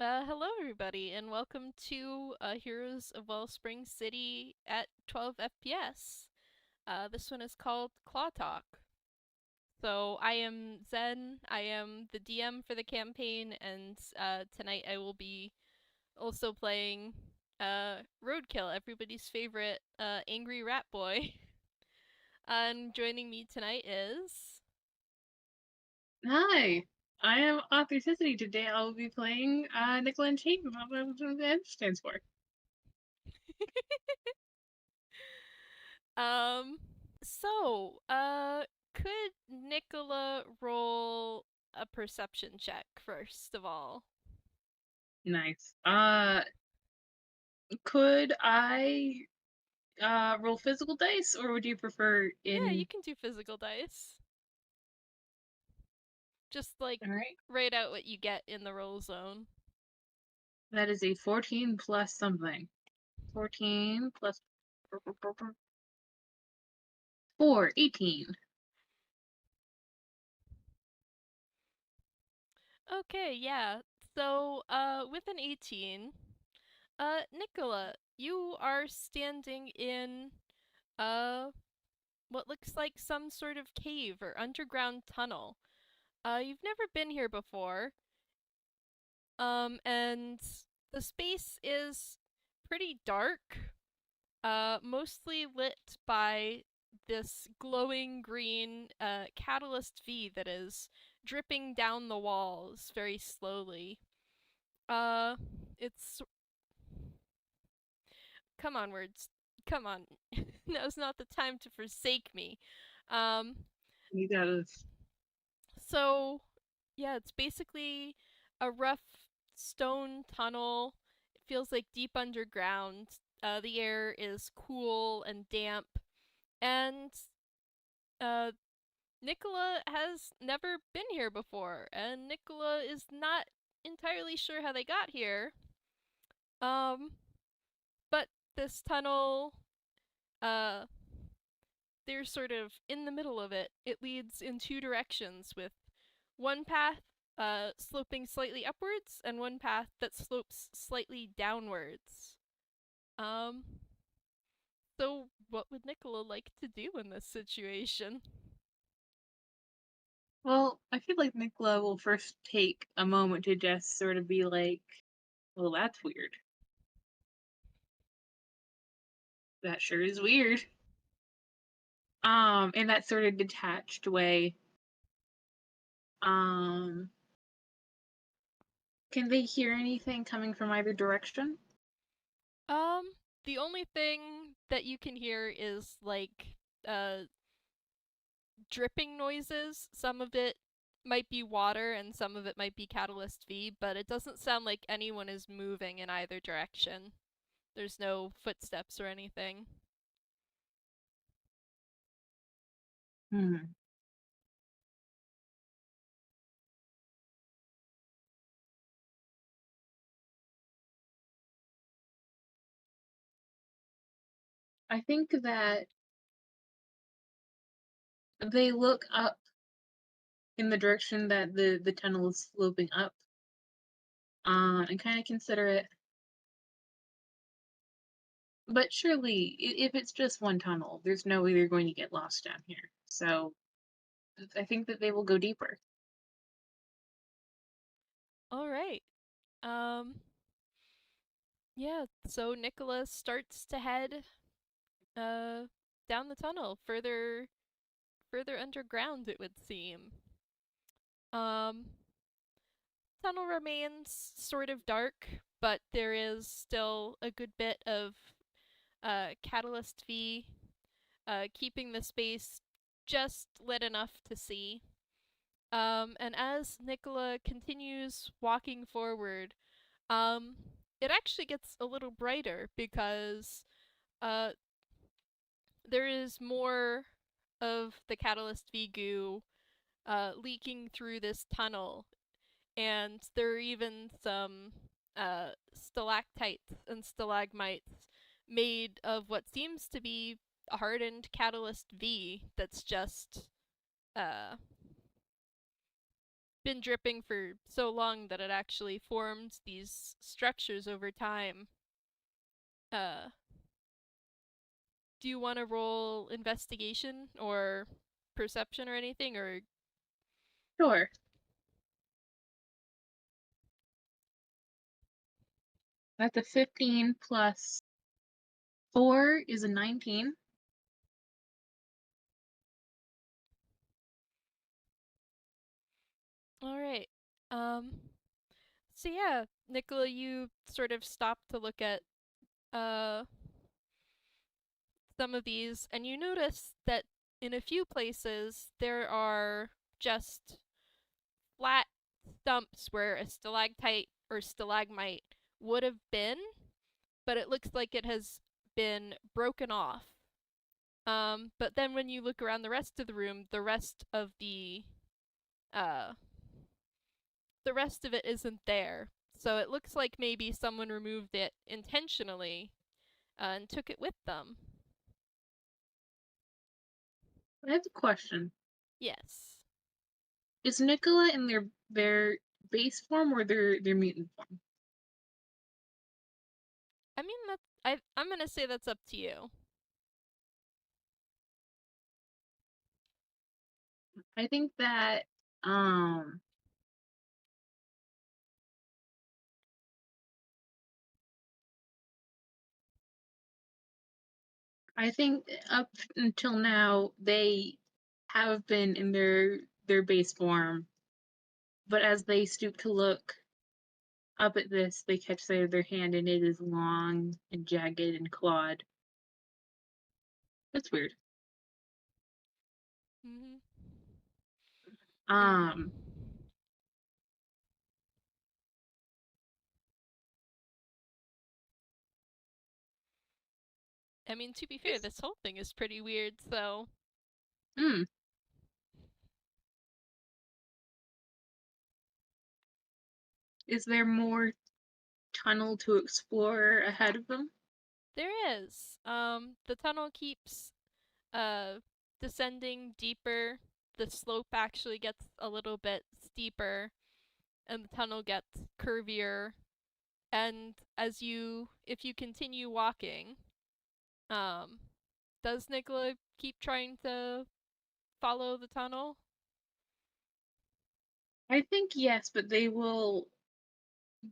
Hello everybody, and welcome to Heroes of Wellspring City at 12 FPS. This one is called Claw Talk. So I am Zen, I am the DM for the campaign, and tonight I will be also playing Roadkill, everybody's favorite angry rat boy. And joining me tonight is... Hi, I am Authenticity. Today I will be playing Nikola N what the N stands for. Um, could Nikola roll a perception check first of all? Nice. Could I roll physical dice, or would you prefer Yeah, you in? can do physical dice. Just like All right, write out what you get in the roll zone. that is a 14 plus something. 14 plus 4, 18. Okay, yeah. So, with an 18, Nikola, you are standing in, uh, what looks like some sort of cave or underground tunnel. You've never been here before, and the space is pretty dark, mostly lit by this glowing green catalyst V that is dripping down the walls very slowly. Uh, it's come on, words, come on. Now's not the time to forsake me. Um, You gotta. so yeah, it's basically a rough stone tunnel. It feels like deep underground. The air is cool and damp, and uh, Nikola has never been here before, and Nikola is not entirely sure how they got here. Um, but this tunnel, uh, they're sort of in the middle of it. It leads in two directions, with one path sloping slightly upwards and one path that slopes slightly downwards. Um, so what would Nikola like to do in this situation? Well, I feel like Nikola will first take a moment to just sort of be like, "Well, that's weird. That sure is weird." In that sort of detached way. Um, can they hear anything coming from either direction? Um, the only thing that you can hear is like uh dripping noises. Some of it might be water and some of it might be Catalyst V, but it doesn't sound like anyone is moving in either direction. There's no footsteps or anything. Hmm. I think that they look up in the direction that the tunnel is sloping up, and kind of consider it. But surely, if it's just one tunnel, there's no way they're going to get lost down here. So I think that they will go deeper. All right. Um, yeah, so Nicholas starts to head uh down the tunnel, further underground it would seem. Um, tunnel remains sort of dark, but there is still a good bit of Catalyst V keeping the space just lit enough to see. And as Nicola continues walking forward, um, it actually gets a little brighter because uh, there is more of the Catalyst V goo leaking through this tunnel, and there are even some stalactites and stalagmites made of what seems to be a hardened Catalyst V that's just uh, been dripping for so long that it actually formed these structures over time. Uh, do you want to roll investigation or perception or anything, or Sure. That's a 15 plus 4 is a 19. all right. So yeah, Nikola, you sort of stop to look at uh some of these, and you notice that in a few places there are just flat stumps where a stalactite or stalagmite would have been, but it looks like it has been broken off. But then when you look around the rest of the room, uh, the rest of it isn't there. So it looks like maybe someone removed it intentionally and took it with them. I have a question. Yes. Is Nikola in their base form or their mutant form? I mean I'm gonna say that's up to you. I think that um I think up until now they have been in their base form, but as they stoop to look up at this, they catch sight of their hand and it is long and jagged and clawed. That's weird. Mm-hmm. And Um, I mean, to be fair, is this whole thing is pretty weird, so hmm, is there more tunnel to explore ahead of them? there is. The tunnel keeps uh descending deeper. The slope actually gets a little bit steeper, and the tunnel gets curvier. And if you continue walking, um, does Nikola keep trying to follow the tunnel? I think yes, but they will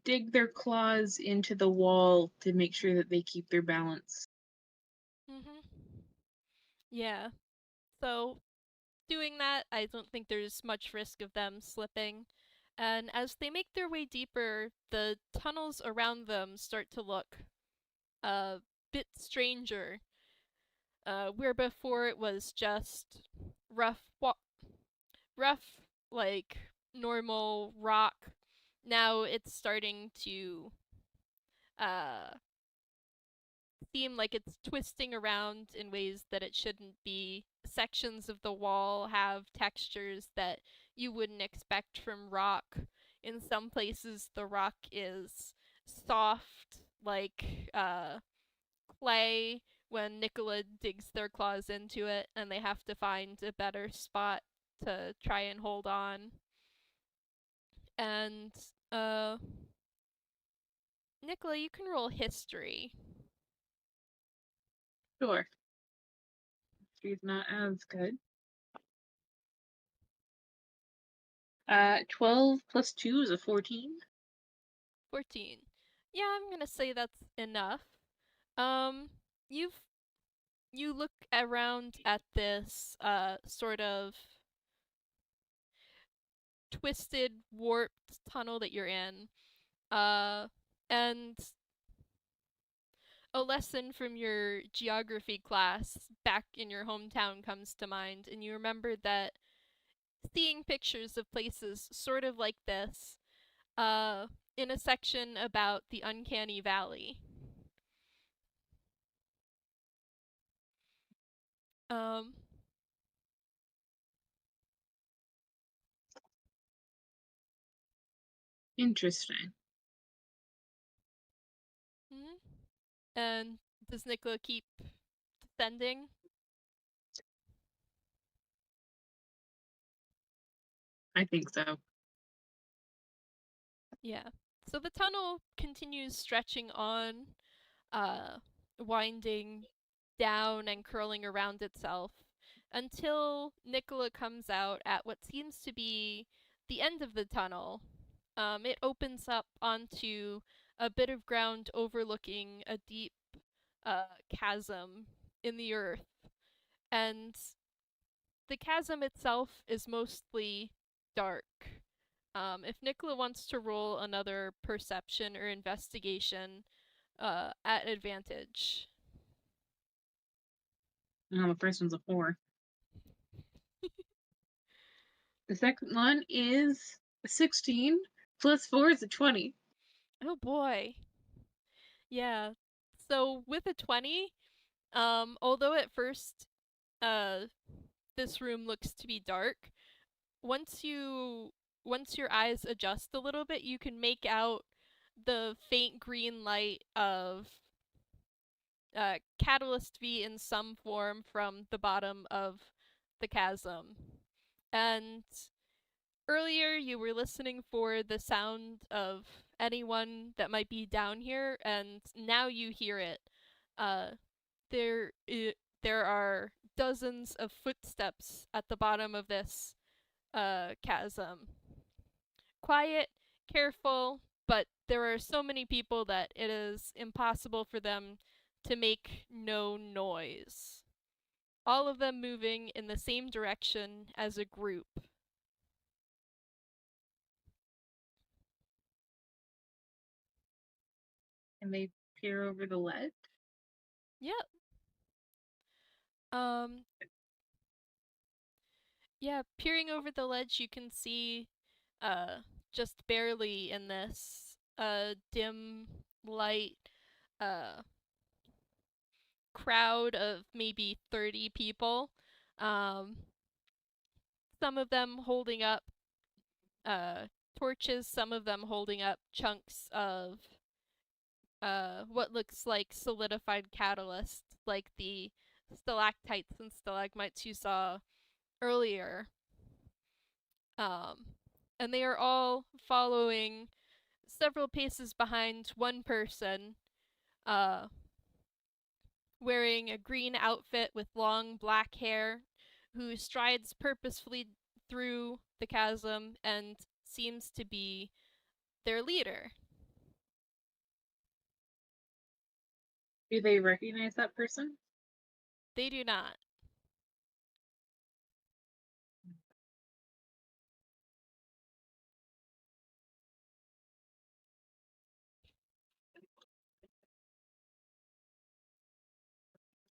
dig their claws into the wall to make sure that they keep their balance. Mm-hmm. Yeah. So doing that, I don't think there's much risk of them slipping. And as they make their way deeper, the tunnels around them start to look a bit stranger. Where before it was just rough, rough, like normal rock. Now it's starting to uh, seem like it's twisting around in ways that it shouldn't be. Sections of the wall have textures that you wouldn't expect from rock. In some places, the rock is soft, like clay when Nikola digs their claws into it, and they have to find a better spot to try and hold on. And uh, Nikola, you can roll history. Sure. She's not as good. 12 plus 2 is a 14. 14. Yeah, I'm gonna say that's enough. Um, you've you look around at this sort of twisted, warped tunnel that you're in. And a lesson from your geography class back in your hometown comes to mind, and you remember that seeing pictures of places sort of like this, uh, in a section about the uncanny valley. Um, Interesting. mhm. And does Nicola keep descending? I think so. Yeah. So the tunnel continues stretching on, uh, winding down and curling around itself until Nikola comes out at what seems to be the end of the tunnel. It opens up onto a bit of ground overlooking a deep chasm in the earth, and the chasm itself is mostly dark. If Nikola wants to roll another perception or investigation, at advantage. No, the first one's a 4. The second one is a 16 plus 4 is a 20. Oh boy. Yeah. So with a 20, although at first uh this room looks to be dark, once your eyes adjust a little bit, you can make out the faint green light of Catalyst V in some form from the bottom of the chasm. And earlier you were listening for the sound of anyone that might be down here, and now you hear it. Uh, there, there are dozens of footsteps at the bottom of this chasm. Quiet, careful, but there are so many people that it is impossible for them to make no noise. All of them moving in the same direction as a group. And they peer over the ledge. Yep. Um, yeah, peering over the ledge, you can see, just barely in this, dim light, uh, crowd of maybe 30 people. Um, some of them holding up uh, torches, some of them holding up chunks of what looks like solidified catalyst, like the stalactites and stalagmites you saw earlier. Um, and they are all following several paces behind one person, uh, wearing a green outfit with long black hair, who strides purposefully through the chasm and seems to be their leader. Do they recognize that person? They do not.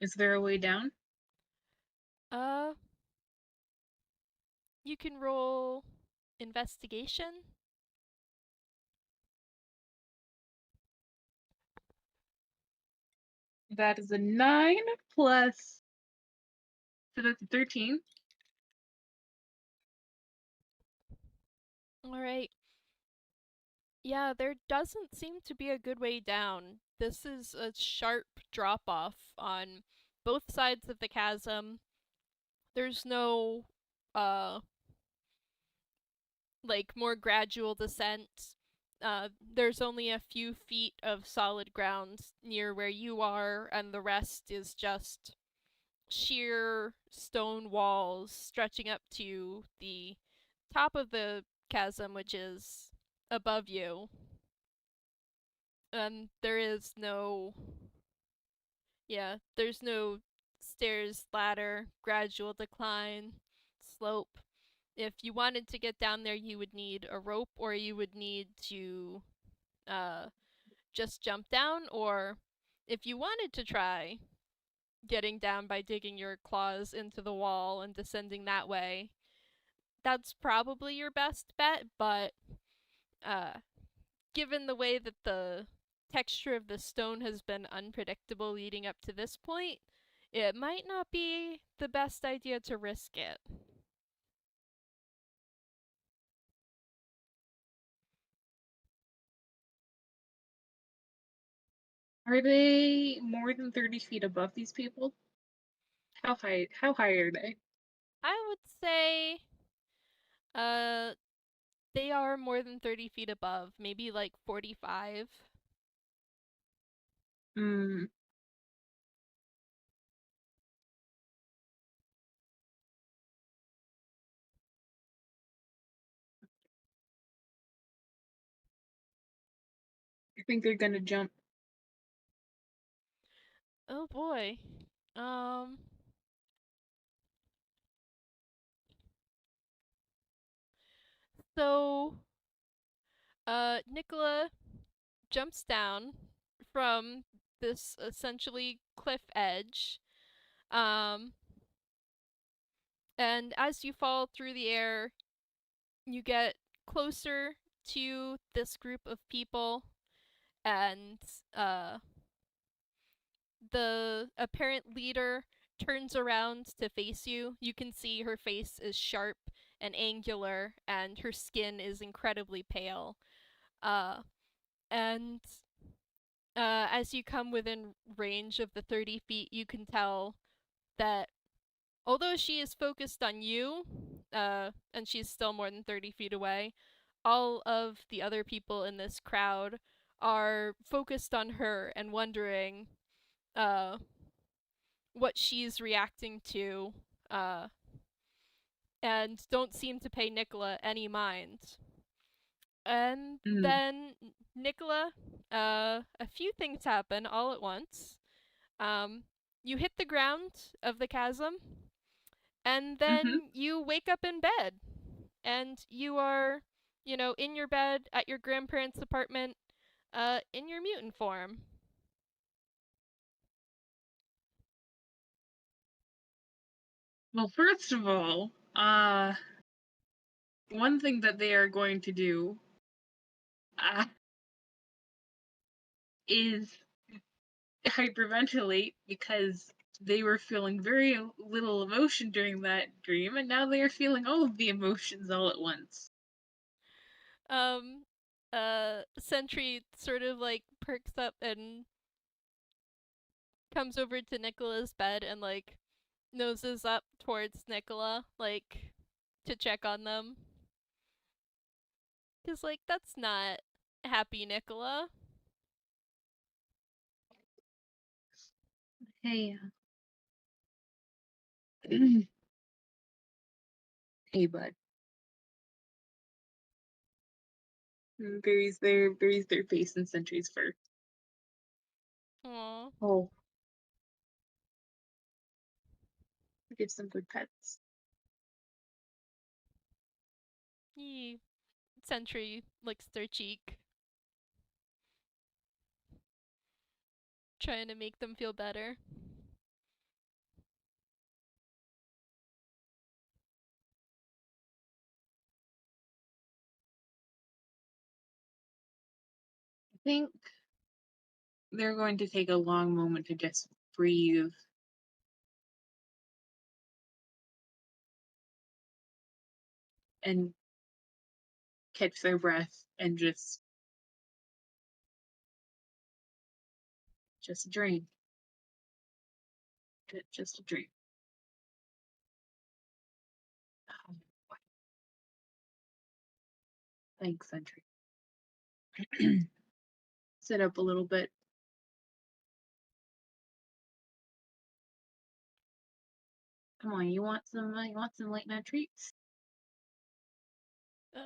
Is there a way down? Uh, you can roll investigation. That is a 9 plus. So that's a 13. All right. Yeah, there doesn't seem to be a good way down. This is a sharp drop off on both sides of the chasm. There's no like more gradual descent. There's only a few feet of solid ground near where you are, and the rest is just sheer stone walls stretching up to the top of the chasm, which is above you. And there is no, yeah, there's no stairs, ladder, gradual decline, slope. If you wanted to get down there, you would need a rope, or you would need to uh, just jump down, or if you wanted to try getting down by digging your claws into the wall and descending that way, that's probably your best bet, but uh, given the way that the texture of the stone has been unpredictable leading up to this point, it might not be the best idea to risk it. Are they more than 30 feet above these people? How high are they? I would say uh They are more than 30 feet above, maybe like 45. Hmm. I think they're gonna jump. Oh boy. Um. So, Nikola jumps down from this essentially cliff edge. Um, and as you fall through the air, you get closer to this group of people, and uh, the apparent leader turns around to face you. You can see her face is sharp and angular, and her skin is incredibly pale. Uh, and as you come within range of the 30 feet, you can tell that although she is focused on you, and she's still more than 30 feet away, all of the other people in this crowd are focused on her and wondering uh, what she's reacting to, uh, and don't seem to pay Nikola any mind. And Mm. then Nikola, a few things happen all at once. Um, you hit the ground of the chasm, and Mm-hmm. then you wake up in bed, and you are, in your bed at your grandparents' apartment, in your mutant form. Well, first of all, one thing that they are going to do uh, is hyperventilate because they were feeling very little emotion during that dream, and now they are feeling all of the emotions all at once. Um, Sentry sort of like perks up and comes over to Nicola's bed and like noses up towards Nikola, like to check on them. Cause like that's not happy Nikola. Hey, hey, bud. Buries their face in Sentry's fur. Aww. Oh, give some good pets. Yee. Sentry licks their cheek, trying to make them feel better. I think they're going to take a long moment to just breathe and catch their breath and just drain. Just a dream. Oh, thanks, Sentry. Sit up a little bit. Come on, you want some late night treats?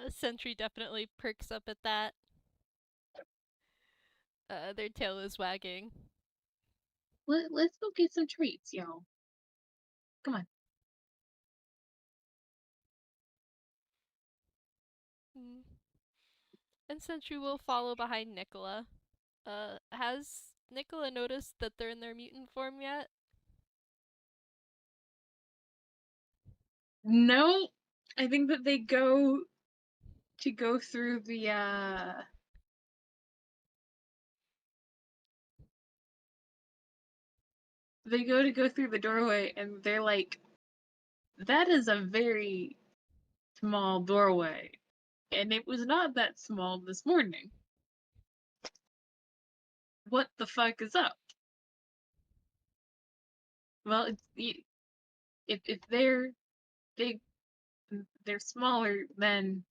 Sentry definitely perks up at that. Their tail is wagging. Let's go get some treats, y'all. Come on. Mm. And Sentry will follow behind Nikola. Has Nikola noticed that they're in their mutant form yet? No, I think that they go through the they go through the doorway and they're like, that is a very small doorway. And it was not that small this morning. What the fuck is up? Well, if they're big, they're smaller than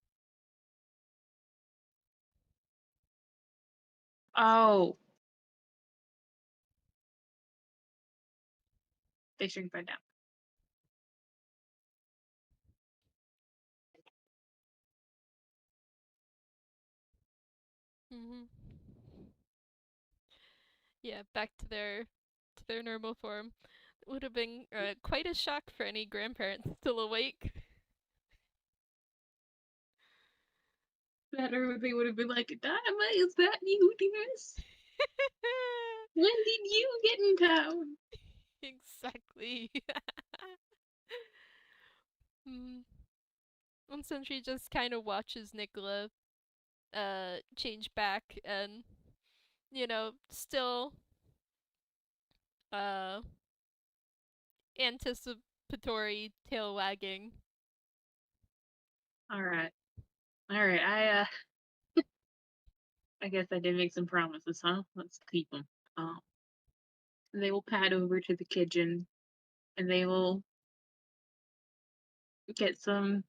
Oh. They shrink back down. Mm-hmm. Yeah, back to their normal form. It would have been quite a shock for any grandparents still awake. Better they would have been like, Dynamite, is that you, dearest? When did you get in town? Exactly. mm. And Sentry just kind of watches Nikola change back and, still uh anticipatory tail wagging. All right. I guess I did make some promises, huh? Let's keep them. Um, they will pad over to the kitchen, and they will get some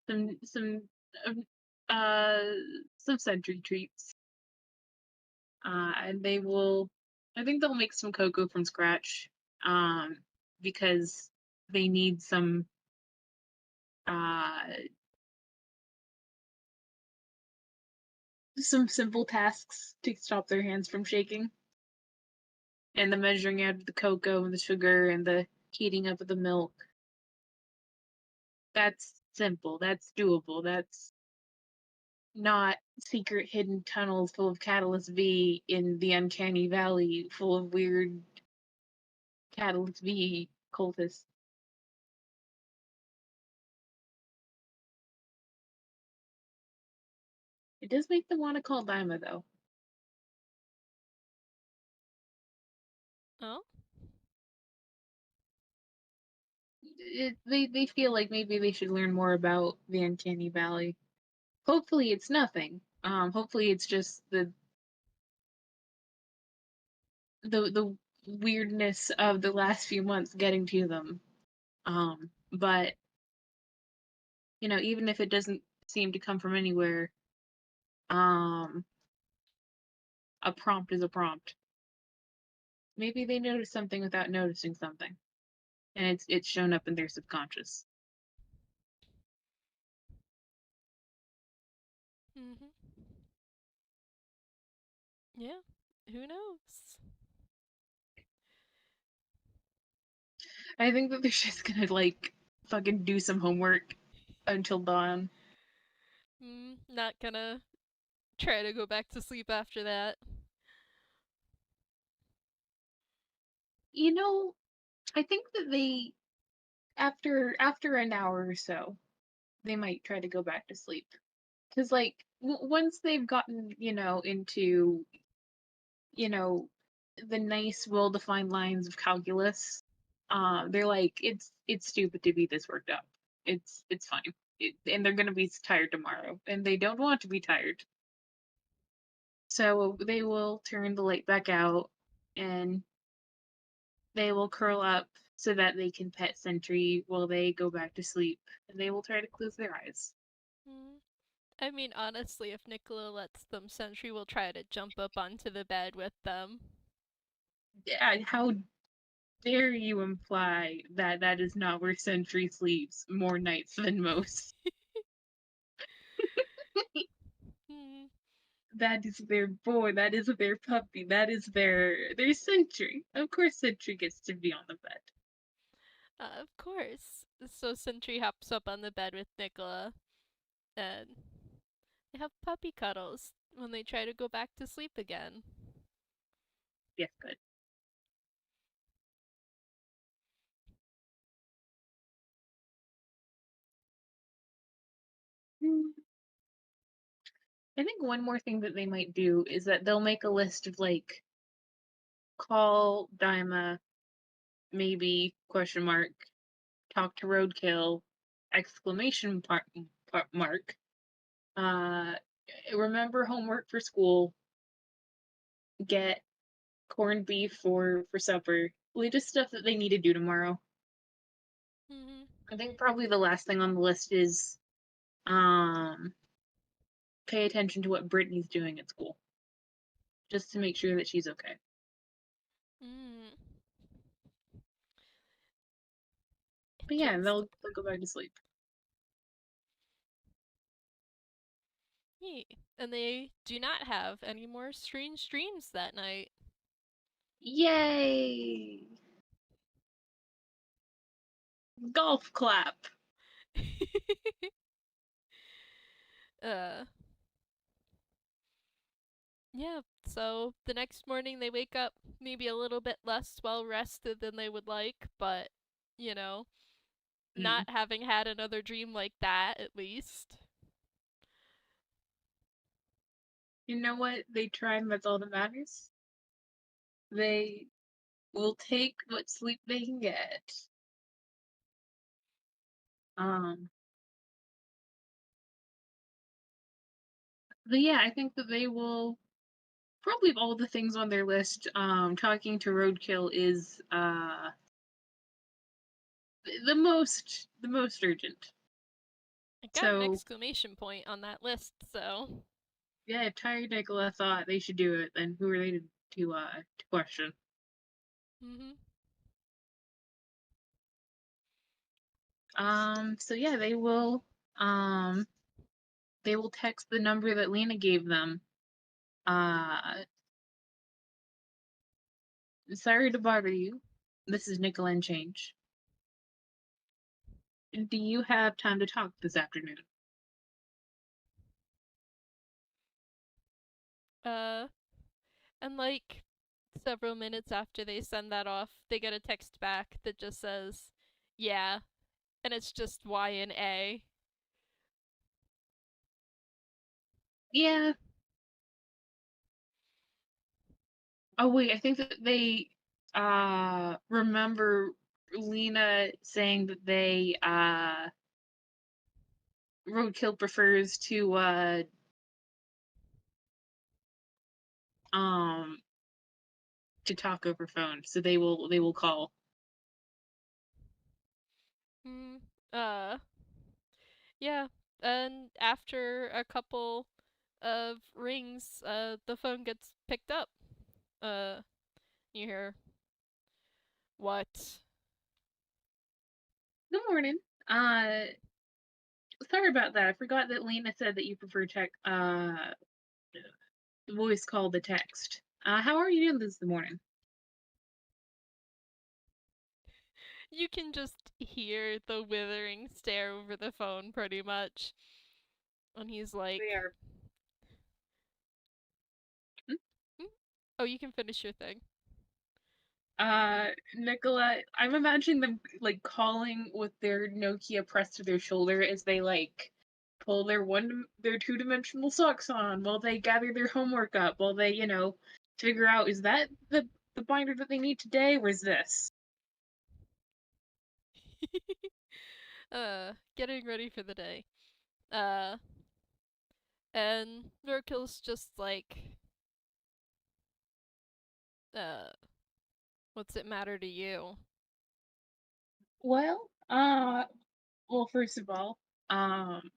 um, uh some sentry treats. And they will, I think they'll make some cocoa from scratch. Because they need uh some simple tasks to stop their hands from shaking. And the measuring out of the cocoa and the sugar and the heating up of the milk. That's simple. That's doable. That's not secret hidden tunnels full of Catalyst V in the Uncanny Valley full of weird Catalyst V cultists. It does make them want to call Daima, though. Oh? They feel like maybe they should learn more about the Uncanny Valley. Hopefully, it's nothing. Hopefully, it's just the weirdness of the last few months getting to them. But even if it doesn't seem to come from anywhere, um, a prompt is a prompt. Maybe they notice something without noticing something, and it's shown up in their subconscious. Mm-hmm. Yeah. Who knows? I think that they're just gonna like fucking do some homework until dawn. Not gonna try to go back to sleep after that. You know, I think that they after an hour or so, they might try to go back to sleep because once they've gotten into you know the nice well-defined lines of calculus, they're like it's stupid to be this worked up. It's fine. And they're gonna be tired tomorrow, and they don't want to be tired. So they will turn the light back out, and they will curl up so that they can pet Sentry while they go back to sleep, and they will try to close their eyes. Mm. I mean, honestly, if Nikola lets them, Sentry will try to jump up onto the bed with them. Yeah, how dare you imply that that is not where Sentry sleeps more nights than most? Mm. That is their boy, that is their puppy, that is their Sentry. Of course Sentry gets to be on the bed. Of course. So Sentry hops up on the bed with Nikola, and they have puppy cuddles when they try to go back to sleep again. Yes, good. Hmm. I think one more thing that they might do is that they'll make a list of call Daima, maybe question mark, talk to Roadkill, exclamation mark. Uh, remember homework for school. Get corned beef for supper. Really, just stuff that they need to do tomorrow. Mm-hmm. I think probably the last thing on the list is um pay attention to what Brittany's doing at school. just to make sure that she's okay. Mm. But yeah, Interesting. they'll go back to sleep. Yeah. And they do not have any more strange dreams that night. Yay! Golf clap. uh, yeah, so the next morning they wake up maybe a little bit less well rested than they would like, but, you know, not Mm. having had another dream like that, at least. You know what? They tried, and that's all that matters. They will take what sleep they can get. Um, but yeah, I think that they will probably of all the things on their list. Talking to Roadkill is the most urgent. I got an So exclamation point on that list, so. yeah, if Tired Nikola thought they should do it, then who are they to question? Mm-hmm. So yeah, um they will text the number that Lina gave them. Uh Sorry to bother you. This is Nikola N Change. Do you have time to talk this afternoon? Uh, and like several minutes after they send that off, they get a text back that just says, yeah, and it's just Y and A. Yeah. Oh wait, I think that they remember Lina saying that they Roadkill prefers um to talk over phone, so they will call. Hmm. Uh, yeah. And after a couple of rings, the phone gets picked up. Uh, you hear, what? Good morning. Uh Sorry about that. I forgot that Lena said that you prefer voice call to text. How are you doing this morning? You can just hear the withering stare over the phone pretty much. And he's They like, are. Hmm? "Hmm? Oh, you can finish your thing." Nicola, I'm imagining them like calling with their Nokia pressed to their shoulder as they like pull their two-dimensional socks on while they gather their homework up while they figure out, is that the binder that they need today, or is this? Getting ready for the day. Uh, and Roadkill's just like, uh, what's it matter to you? Well, first of all, um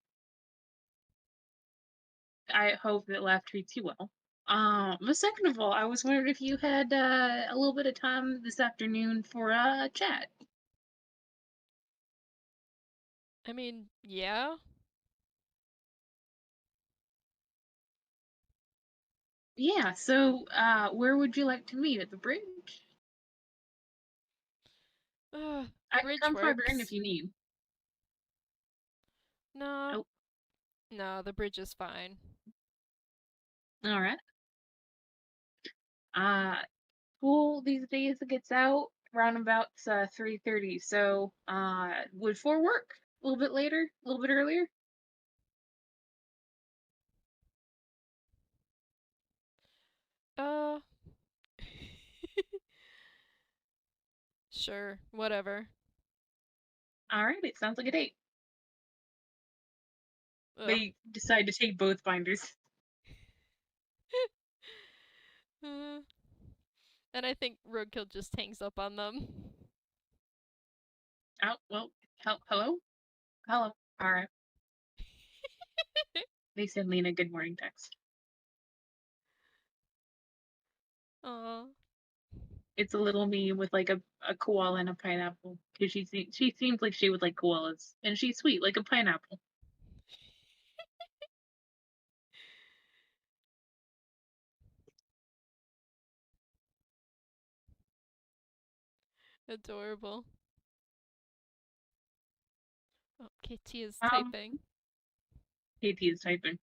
I hope that life treats you well. But second of all, I was wondering if you had a little bit of time this afternoon for a chat. I mean, yeah. Yeah, so where would you like to meet? At the bridge? The I can bridge come farther in if works. you need. No, Oh, no, the bridge is fine. all right. Uh, School these days gets out around about 3:30. So, would 4 work? A little bit later? A little bit earlier? Uh, sure, whatever. All right, it sounds like a date. Ugh. They decide to take both binders. Uh, and I think Roadkill just hangs up on them. Oh, well, hello? Hello. All right. They send Lena a good morning text. It's a little meme with like a koala and a pineapple because she seems like she would like koalas, and she's sweet like a pineapple. Adorable. Oh, KT is Um, typing. KT is typing.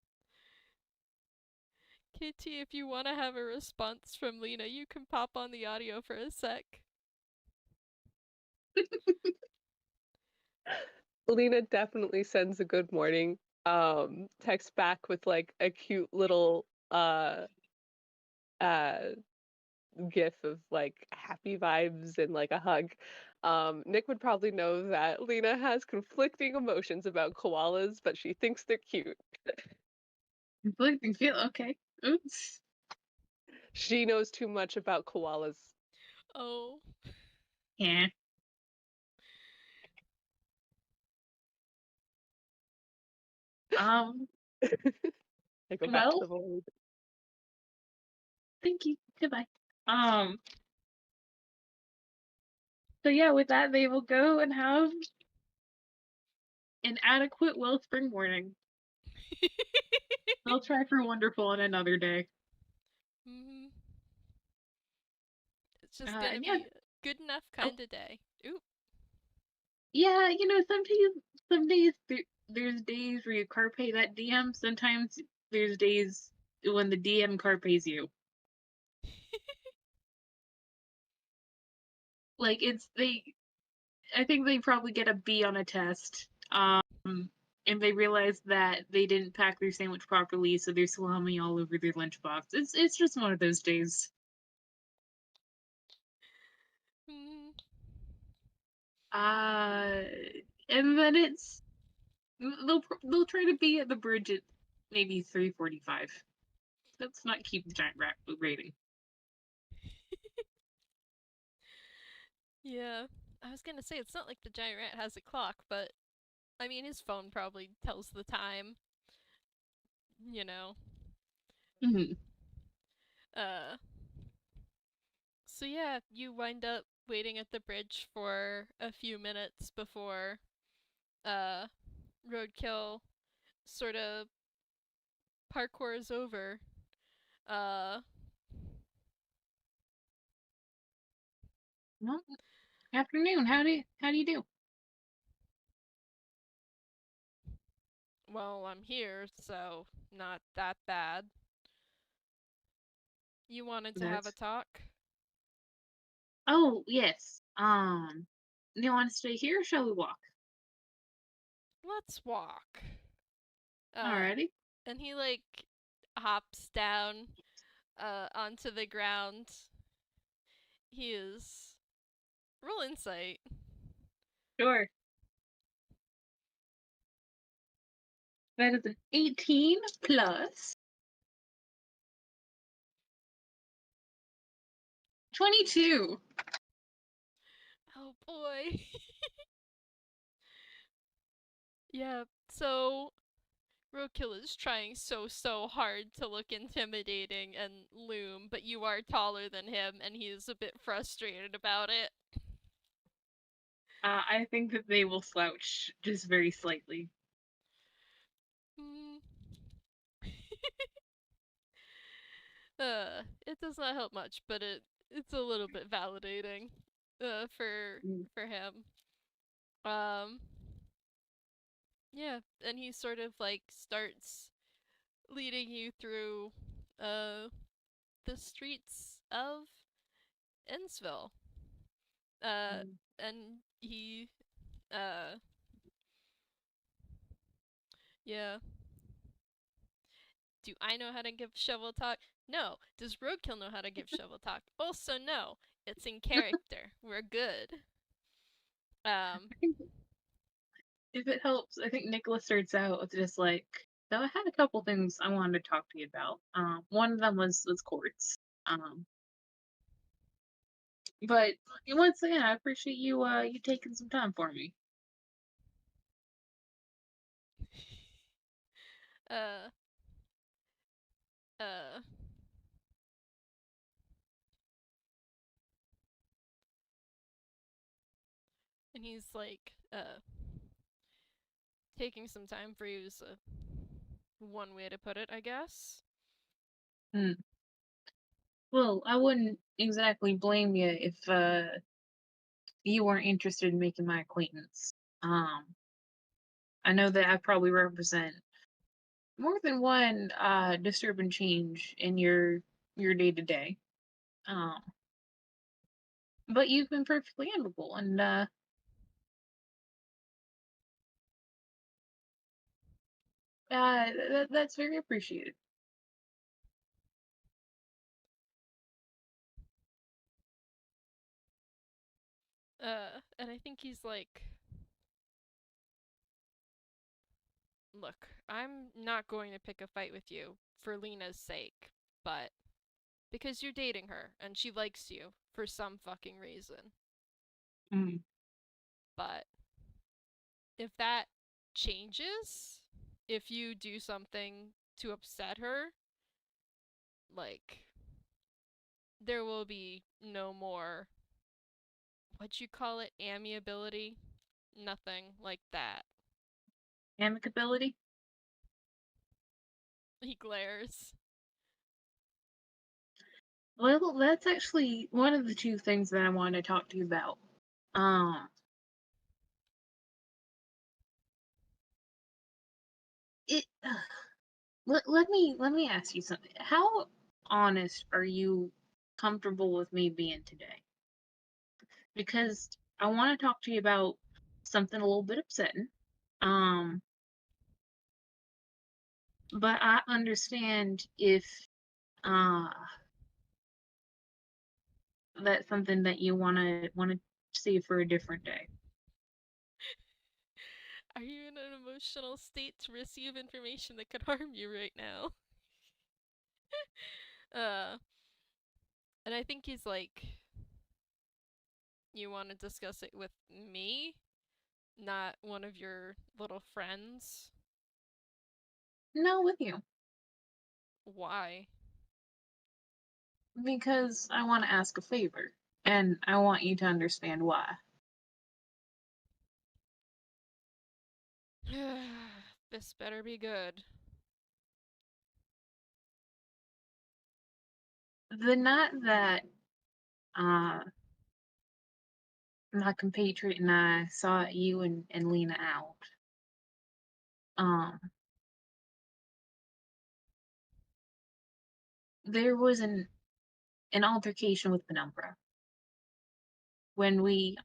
KT, if you want to have a response from Lina, you can pop on the audio for a sec. Lina definitely sends a good morning text back with like a cute little uh gif of like happy vibes and like a hug. Nick would probably know that Lina has conflicting emotions about koalas, but she thinks they're cute. Conflicting feel okay. Oops. She knows too much about koalas. Oh. Yeah. Um. I go back to Well, the void. thank you. Goodbye. Um. So yeah, with that, they will go and have an adequate wellspring morning. They'll try for wonderful on another day. Mm-hmm. It's just gonna And yeah. be a good enough Oh, kind of day. Ooh. yeah. Some days there's days where you carpe that DM. Sometimes there's days when the DM carpes you. Like it's they. I think they probably get a B on a test. And they realize that they didn't pack their sandwich properly, so there's salami all over their lunchbox. It's just one of those days. Mm-hmm. Uh, and then they'll try to be at the bridge at maybe 3:45. Let's not keep the giant rat rating. Yeah. I was gonna say, it's not like the giant rat has a clock, but I mean, his phone probably tells the time, you know. Mm-hmm. Uh, so yeah, you wind up waiting at the bridge for a few minutes before uh Roadkill sort of parkours over. Uh, Well, afternoon. How do you do? well, I'm here, so not that bad. You wanted to have a That's talk? Oh yes. Do you want to stay here or shall we walk? Let's walk. Uh, Alrighty. and he like hops down onto the ground. He is roll insight. Sure. That is an 18 plus 22. Oh boy. Yeah, so Roadkill is trying so hard to look intimidating and loom, but you are taller than him and he is a bit frustrated about it. I think that they will slouch just very slightly. Hmm. It does not help much, but it's a little bit validating Mm. for him. Um yeah, and he sort of like starts leading you through uh the streets of Innsville. Uh Mm. and he uh yeah. Do I know how to give shovel talk? No. Does Roadkill know how to give shovel talk? Also no. It's in character. We're good. Um I think if it helps, I think Nicholas starts out with just like, so I had a couple things I wanted to talk to you about. One of them was Quartz. Um, but once again, I appreciate you taking some time for me. uh uh And he's like, taking some time for you is one way to put it, I guess. Well, I wouldn't exactly blame you if you weren't interested in making my acquaintance. I know that I probably represent more than one disturbing change in your day to day. But you've been perfectly amicable, and that's very appreciated. And I think he's like, look, I'm not going to pick a fight with you for Lina's sake, but because you're dating her and she likes you for some fucking reason. Mm. But if that changes, if you do something to upset her, like, there will be no more, what'd you call it, amiability? Nothing like that. Amicability? He glares. Well, that's actually one of the two things that I wanted to talk to you about. It. Let me ask you something. How honest are you comfortable with me being today? Because I want to talk to you about something a little bit upsetting. Um, but I understand if uh that's something that you wanna see for a different day. Are you in an emotional state to receive information that could harm you right now? uh, and I think he's like, you want to discuss it with me, not one of your little friends? No, with you. Why? Because I want to ask a favor, and I want you to understand why. This better be good. The night that uh my compatriot and I saw you and Lina out, um, there was an altercation with Penumbra when we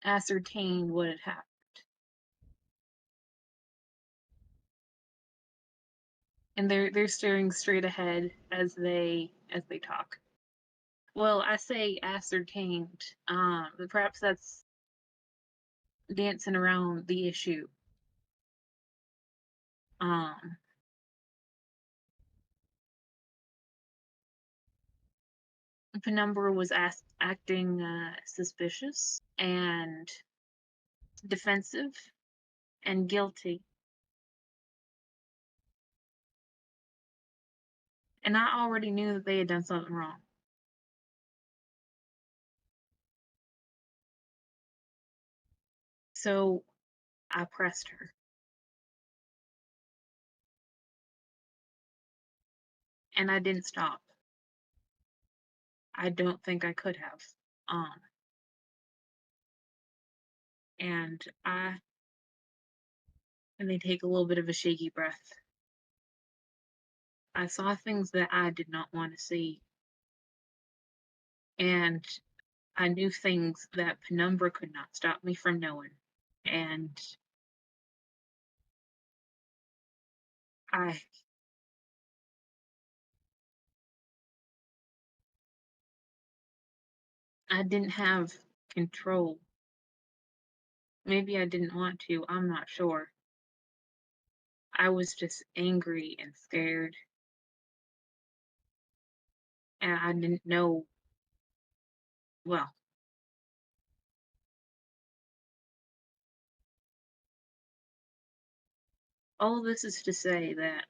ascertained what had happened. And they're staring straight ahead as they talk. Well, I say ascertained. Perhaps that's dancing around the issue. Um, Penumbra was acting suspicious and defensive and guilty. And I already knew that they had done something wrong. So I pressed her. And I didn't stop. I don't think I could have. Um, and they take a little bit of a shaky breath. I saw things that I did not want to see. And I knew things that Penumbra could not stop me from knowing. And I I didn't have control. Maybe I didn't want to, I'm not sure. I was just angry and scared. And I didn't know, well, all this is to say that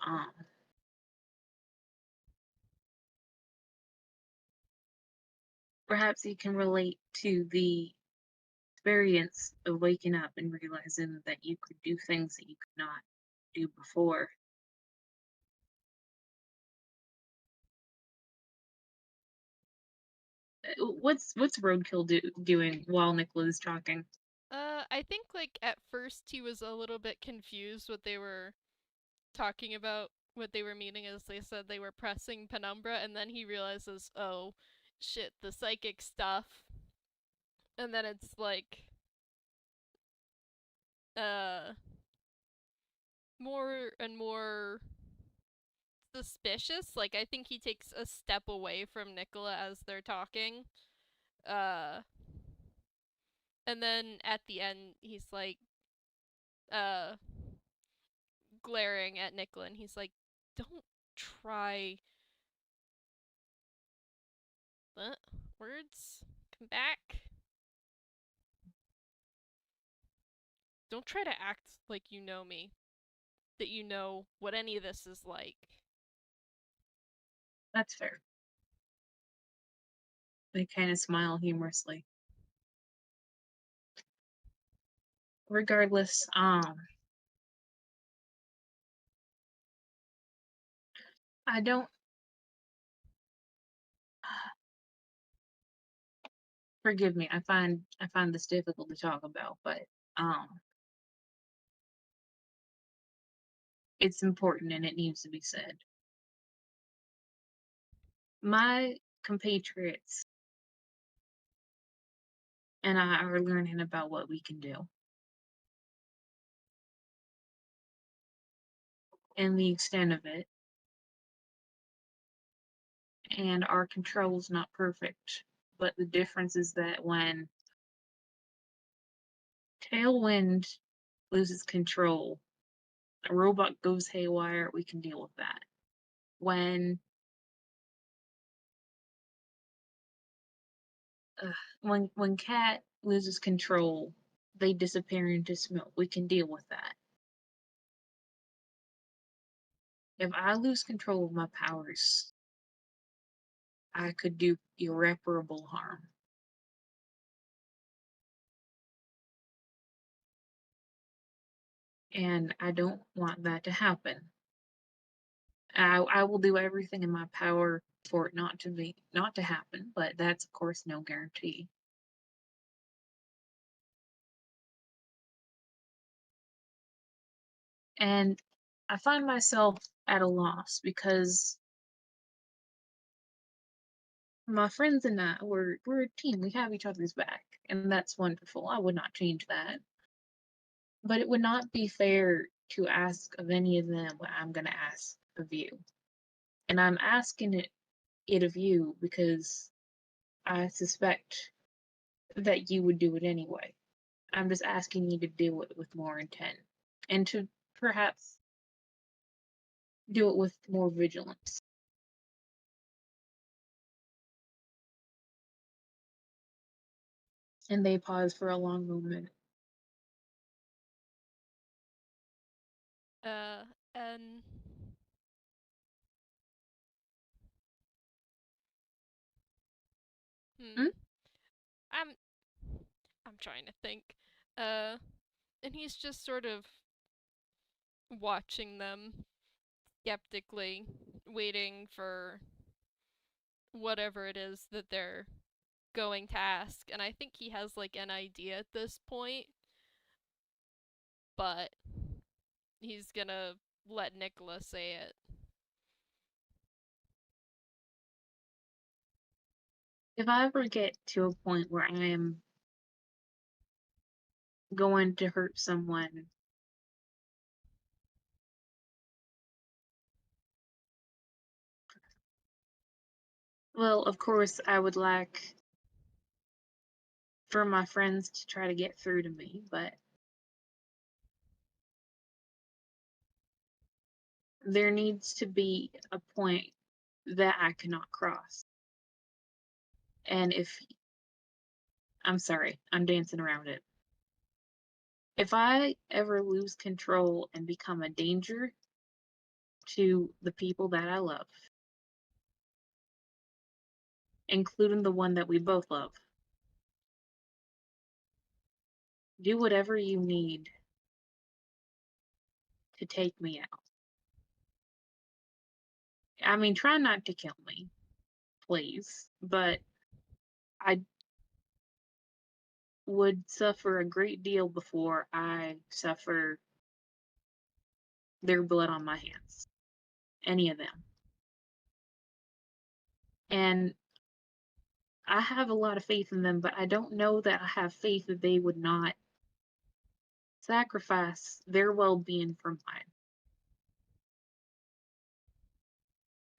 perhaps you can relate to the experience of waking up and realizing that you could do things that you could not do before. What's Roadkill doing while Nicola's talking? I think like at first he was a little bit confused what they were talking about, what they were meaning as they said they were pressing Penumbra, and then he realizes, oh shit, the psychic stuff. And then it's like more and more suspicious. Like I think he takes a step away from Nikola as they're talking. Uh and then at the end he's like uh glaring at Nikola and he's like, don't try words come back. Don't try to act like you know me. That you know what any of this is like. That's fair. They kind of smile humorously. Regardless, I don't. Forgive me. I find this difficult to talk about, but it's important and it needs to be said. My compatriots and I are learning about what we can do. And the extent of it. And our control is not perfect. But the difference is that when Tailwind loses control, a robot goes haywire, we can deal with that. When Cat loses control, they disappear into smoke. We can deal with that. If I lose control of my powers, I could do irreparable harm. And I don't want that to happen. I will do everything in my power for it not to happen, but that's of course no guarantee. And I find myself at a loss because my friends and I, we're a team. We have each other's back, and that's wonderful. I would not change that. But it would not be fair to ask of any of them what I'm going to ask of you. And I'm asking it of you because I suspect that you would do it anyway. I'm just asking you to do it with more intent and to perhaps do it with more vigilance. And they pause for a long moment. And Hmm? I'm trying to think. Uh and he's just sort of watching them skeptically, waiting for whatever it is that they're going to ask. And I think he has like an idea at this point, but he's gonna let Nikola say it. If I ever get to a point where I am going to hurt someone, well, of course, I would like for my friends to try to get through to me, but there needs to be a point that I cannot cross. And if I'm sorry, I'm dancing around it. If I ever lose control and become a danger to the people that I love, including the one that we both love, do whatever you need to take me out. I mean, try not to kill me, please, but I would suffer a great deal before I suffer their blood on my hands. Any of them. And I have a lot of faith in them, but I don't know that I have faith that they would not sacrifice their well being for mine.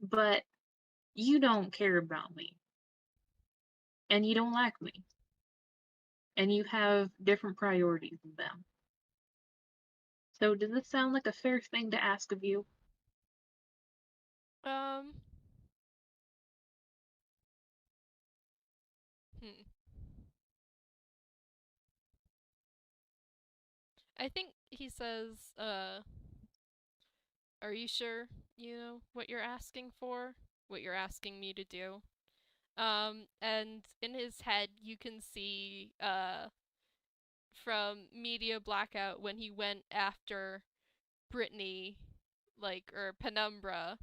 But you don't care about me. And you don't like me. And you have different priorities than them. So does this sound like a fair thing to ask of you? Um. Hmm. I think he says, are you sure you know what you're asking for? What you're asking me to do? And in his head, you can see, from media blackout when he went after Brittany, like, or Penumbra,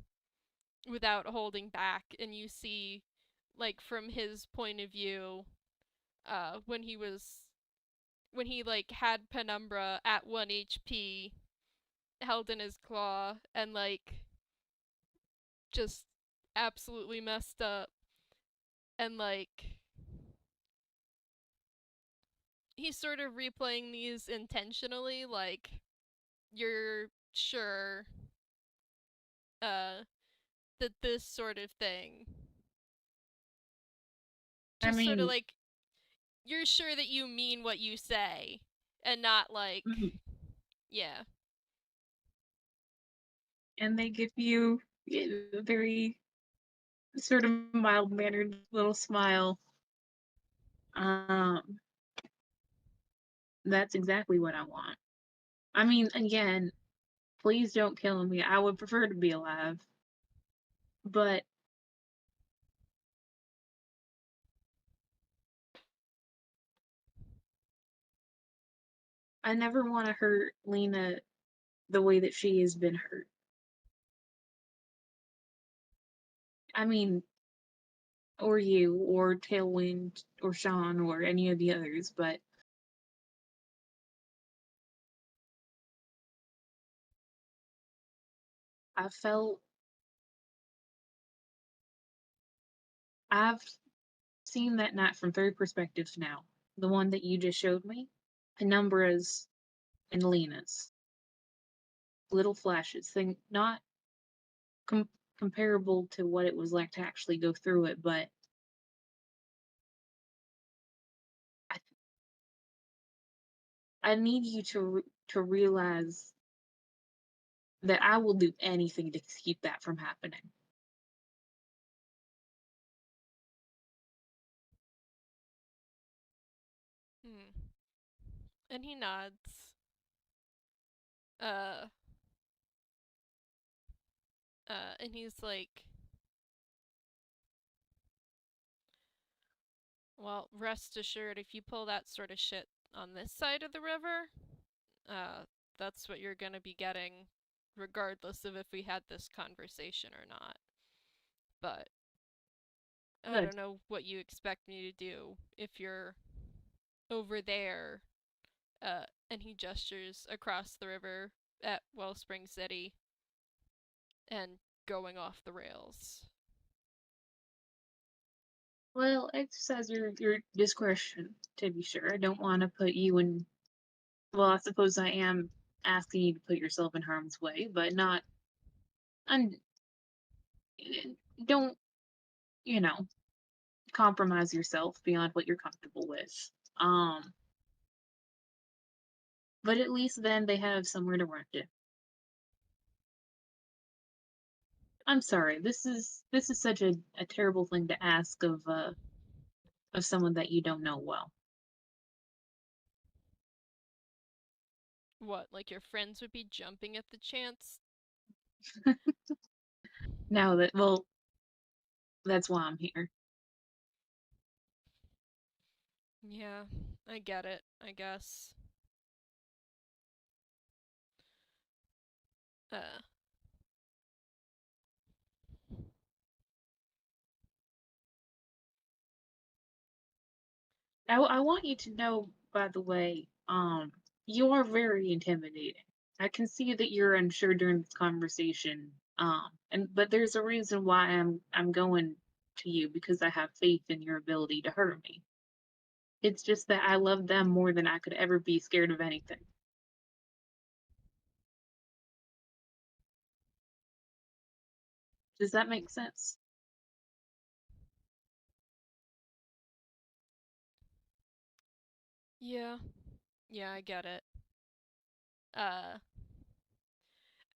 without holding back, and you see, like, from his point of view, when he like had Penumbra at 1 HP held in his claw and like just absolutely messed up, and like he's sort of replaying these intentionally, like, you're sure uh that this sort of thing, I just sort of mean, like, you're sure that you mean what you say and not like, mhm. yeah. And they give you a very sort of mild mannered little smile. Um, that's exactly what I want. I mean, again, please don't kill me. I would prefer to be alive. But I never want to hurt Lena the way that she has been hurt. I mean, or you, or Tailwind, or Sean, or any of the others, but I felt I've seen that night from three perspectives now. The one that you just showed me, Penumbra's and Lena's. Little flashes, thing not com- comparable to what it was like to actually go through it, but I, I need you to realize that I will do anything to keep that from happening. Hmm. And he nods. Uh and he's like, well, rest assured, if you pull that sort of shit on this side of the river, uh, that's what you're gonna be getting, regardless of if we had this conversation or not. But I Good. don't know what you expect me to do if you're over there. And he gestures across the river at Wellspring City and going off the rails. Well, exercise your discretion, to be sure. I don't want to put you in. Well, I suppose I am asking you to put yourself in harm's way, but not. Un, don't, you know, compromise yourself beyond what you're comfortable with. Um, but at least then they have somewhere to run to. I'm sorry. This is such a terrible thing to ask of someone that you don't know well. What, like your friends would be jumping at the chance? Now that well, that's why I'm here. Yeah, I get it, I guess. Uh, I want you to know, by the way, you are very intimidating. I can see that you're unsure during this conversation. But there's a reason why I'm going to you because I have faith in your ability to hurt me. It's just that I love them more than I could ever be scared of anything. Does that make sense? yeah. Yeah, I get it. Uh,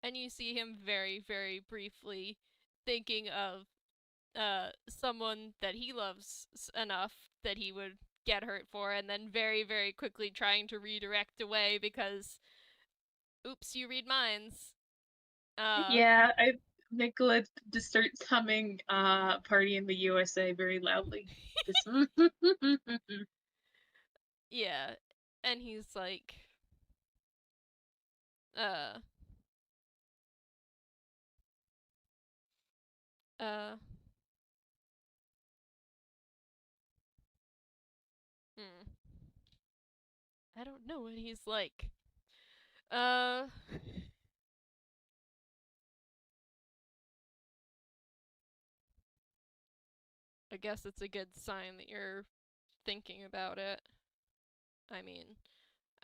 and you see him very, very briefly thinking of someone that he loves enough that he would get hurt for, and then very, very quickly trying to redirect away because, oops, you read minds. Yeah, Nikola just starts humming Party in the USA very loudly. Just Yeah, and he's like, uh, uh, hmm, I don't know what he's like. Uh, I guess it's a good sign that you're thinking about it. I mean,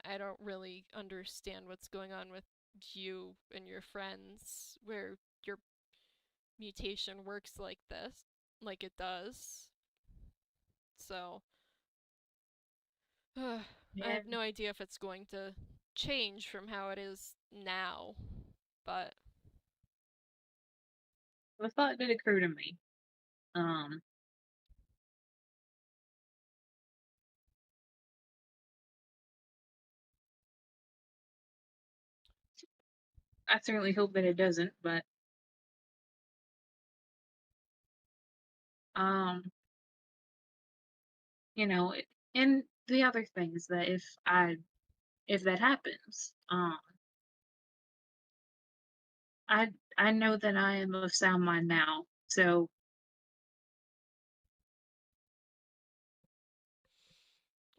I don't really understand what's going on with you and your friends where your mutation works like this, like it does. So, I have Man, no idea if it's going to change from how it is now, but the thought did occur to me. Um, I certainly hope that it doesn't, but um, you know, and the other thing is that if that happens, I know that I am of sound mind now, so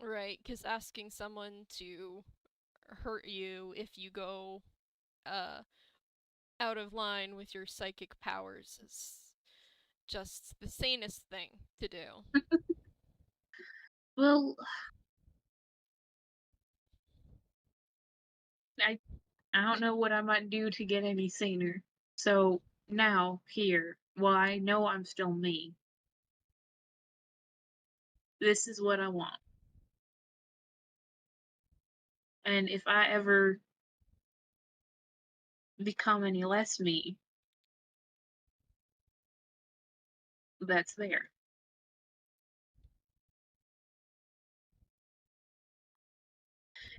right, because asking someone to hurt you if you go uh out of line with your psychic powers is just the sanest thing to do. well, I I don't know what I might do to get any saner. So now here, while I know I'm still me, this is what I want. And if I ever become any less me, that's there.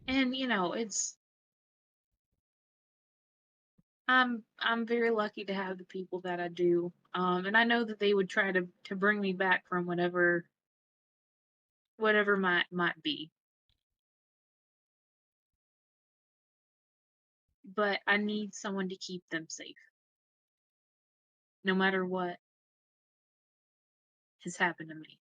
And you know, I'm very lucky to have the people that I do. And I know that they would try to bring me back from whatever might be. But I need someone to keep them safe, no matter what has happened to me.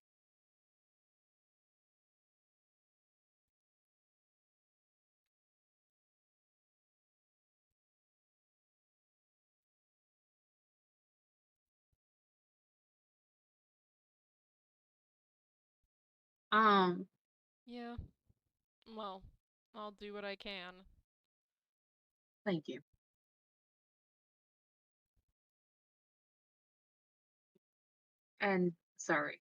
Um, Yeah, well, I'll do what I can. thank you. And sorry.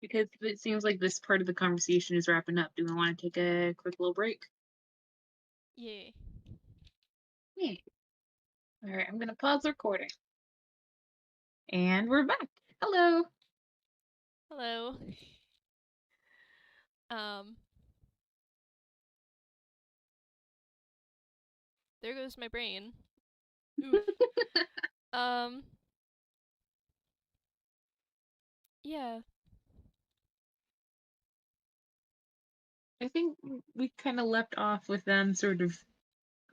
Because it seems like this part of the conversation is wrapping up. Do we want to take a quick little break? Yeah. Yeah. All right, I'm gonna pause the recording. And we're back. Hello. Hello. Um, there goes my brain. Oof. Um, yeah. I think we kind of left off with them sort of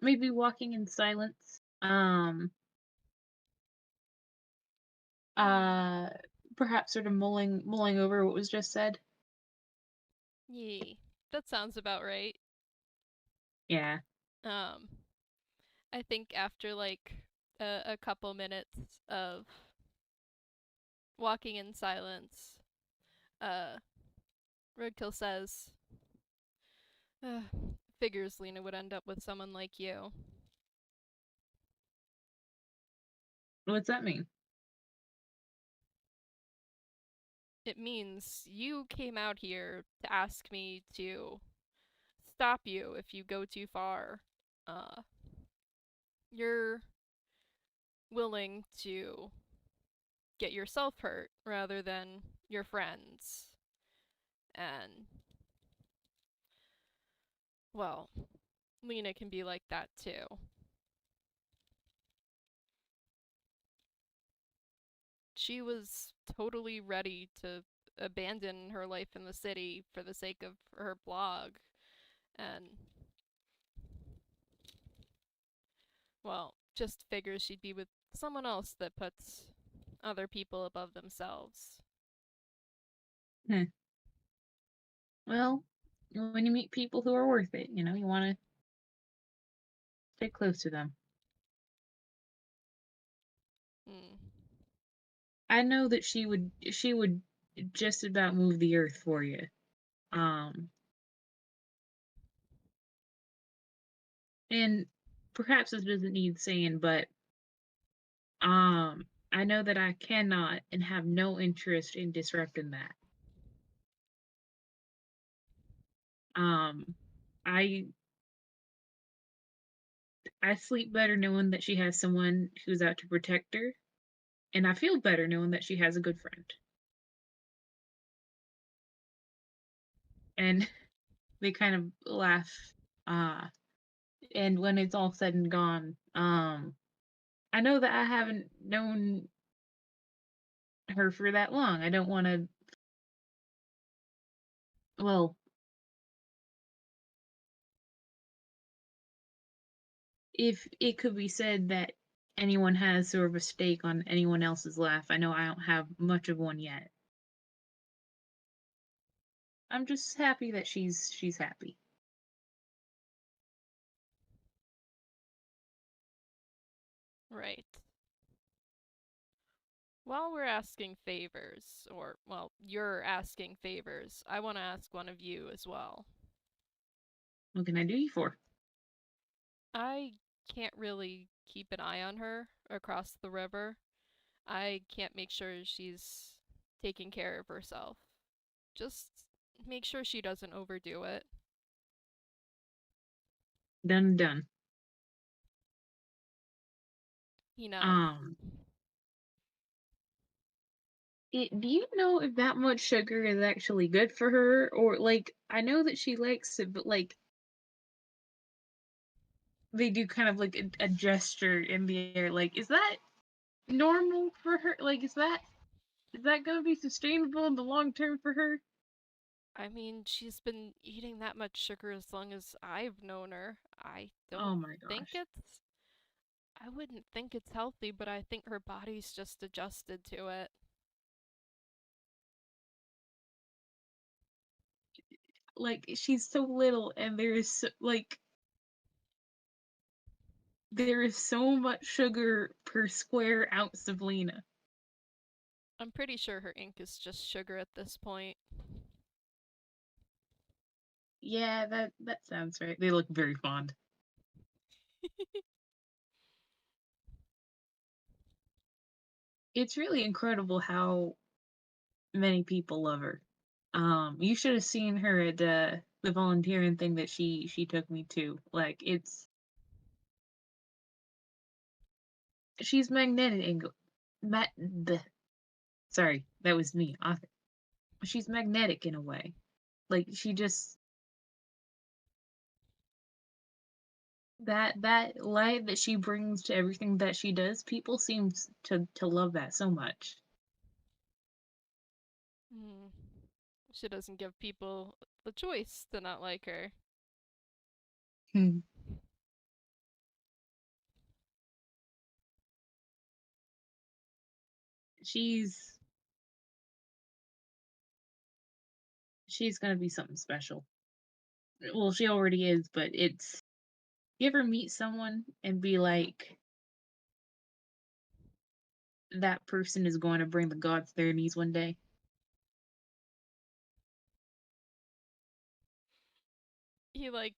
maybe walking in silence. Uh, Perhaps sort of mulling over what was just said. Yee. That sounds about right. Yeah. Um, I think after like a couple minutes of walking in silence, uh, Roadkill says, figures Lina would end up with someone like you. What's that mean? It means you came out here to ask me to stop you if you go too far. You're willing to get yourself hurt rather than your friends. And, well, Lina can be like that too. She was totally ready to abandon her life in the city for the sake of her blog. And, well, just figures she'd be with someone else that puts other people above themselves. Hmm. Well, when you meet people who are worth it, you want to stay close to them. Hmm. I know that she would just about move the earth for you. And perhaps this doesn't need saying, but I know that I cannot and have no interest in disrupting that. Um, I I sleep better knowing that she has someone who's out to protect her, and I feel better knowing that she has a good friend. And they kind of laugh. Uh, and when it's all said and gone, I know that I haven't known her for that long. I don't want to. Well, if it could be said that anyone has sort of a stake on anyone else's life, I know I don't have much of one yet. I'm just happy that she's happy. Right. While we're asking favors, or, well, you're asking favors, I want to ask one of you as well. What can I do you for? I can't really keep an eye on her across the river. I can't make sure she's taking care of herself. Just make sure she doesn't overdo it. Done done. He nods. Um, do you know if that much sugar is actually good for her, or like I know that she likes it, but like they do kind of like a gesture in the air. Like, is that normal for her? Like, is that gonna be sustainable in the long term for her? I mean, she's been eating that much sugar as long as I've known her. I Oh don't my think gosh. it's. I wouldn't think it's healthy, but I think her body's just adjusted to it. Like, she's so little, and there is so much sugar per square ounce of Lena. I'm pretty sure her ink is just sugar at this point. Yeah, that sounds right. They look very fond. It's really incredible how many people love her. You should have seen her at the volunteering thing that she took me to. Like, she's magnetic and sorry, that was me. She's magnetic in a way. Like, she just that light that she brings to everything that she does, people seem to love that so much. Hmm. She doesn't give people the choice to not like her. Hmm. She's gonna be something special. Well, she already is, but it's, you ever meet someone and be like, that person is going to bring the gods to their knees one day? He like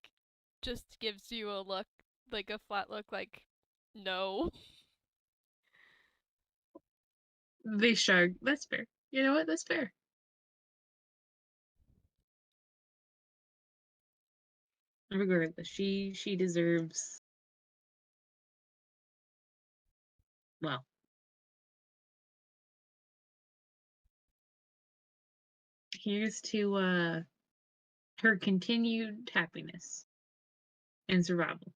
just gives you a look, like a flat look, like no. They shrug. That's fair. You know what? That's fair. Regardless, she deserves, well, here's to her continued happiness and survival.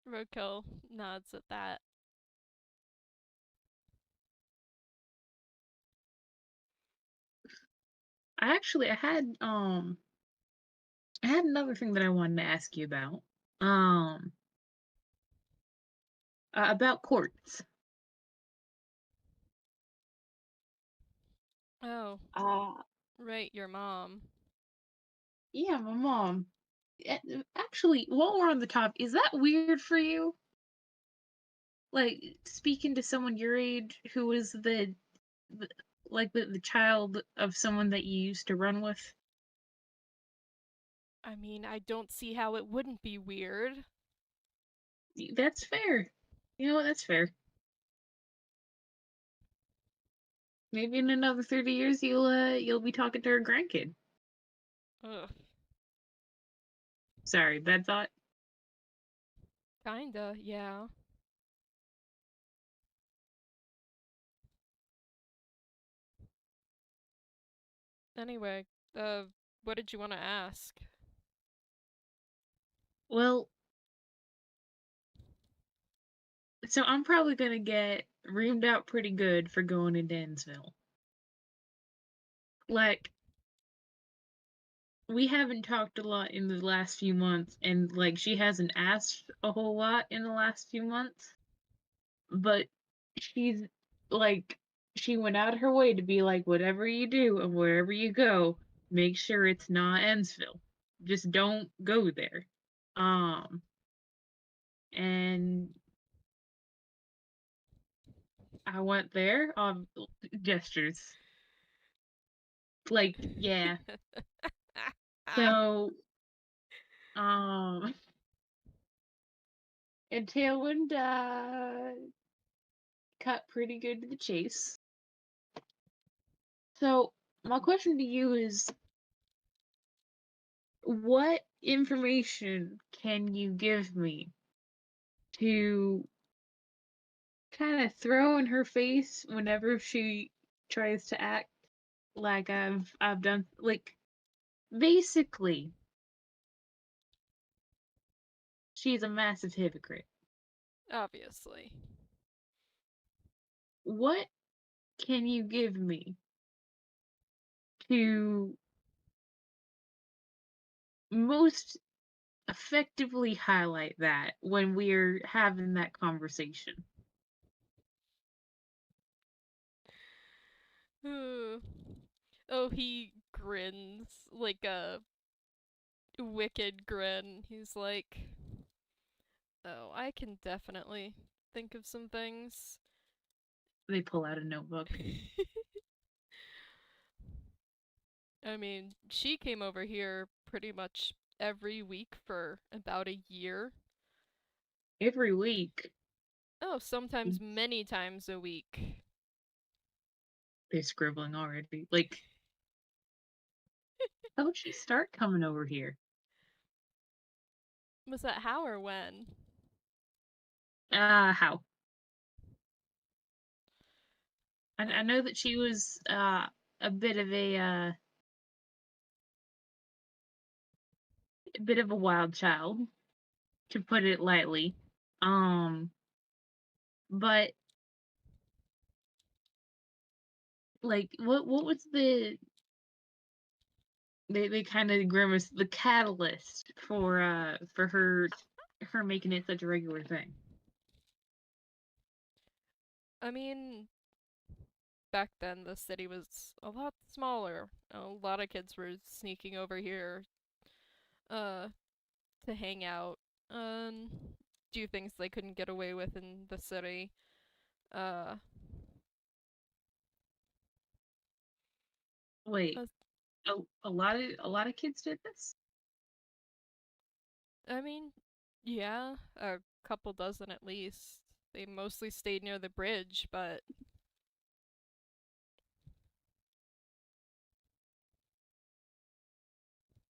Roadkill nods at that. I had another thing that I wanted to ask you about. Um about Quartz. Oh, Uh right, your mom. yeah, my mom. Actually, while we're on the top, is that weird for you? Like speaking to someone your age who was the the child of someone that you used to run with? I mean, I don't see how it wouldn't be weird. That's fair. You know what? That's fair. Maybe in another 30 years you'll be talking to her grandkid. Ugh. Sorry, bad thought. Kinda, yeah. Anyway, what did you want to ask? Well, so I'm probably gonna get reamed out pretty good for going to Dansville. Like, we haven't talked a lot in the last few months, and like she hasn't asked a whole lot in the last few months, but she's like, she went out of her way to be like, whatever you do and wherever you go, make sure it's not Ensville. Just don't go there. Um, and I went there. Gestures. Like, yeah. So, um, and Tailwind cut pretty good to the chase. So, my question to you is, what information can you give me to kind of throw in her face whenever she tries to act like I've done? Like, basically, she's a massive hypocrite. Obviously. What can you give me to most effectively highlight that when we're having that conversation? Oh, he grins like a wicked grin. He's like, oh, I can definitely think of some things. They pull out a notebook. I mean, she came over here pretty much every week for about a year. Every week, Oh, sometimes many times a week. they're scribbling already. Like, how would she start coming over here? Was that how or when? How? I I know that she was a bit of a bit of a wild child, to put it lightly. Um, but like what was they kind of grimace the catalyst for her making it such a regular thing? I mean, back then the city was a lot smaller. A lot of kids were sneaking over here uh to hang out, um do things they couldn't get away with in the city. Uh Wait, uh, a lot of kids did this? I mean, yeah, a couple dozen at least. They mostly stayed near the bridge, but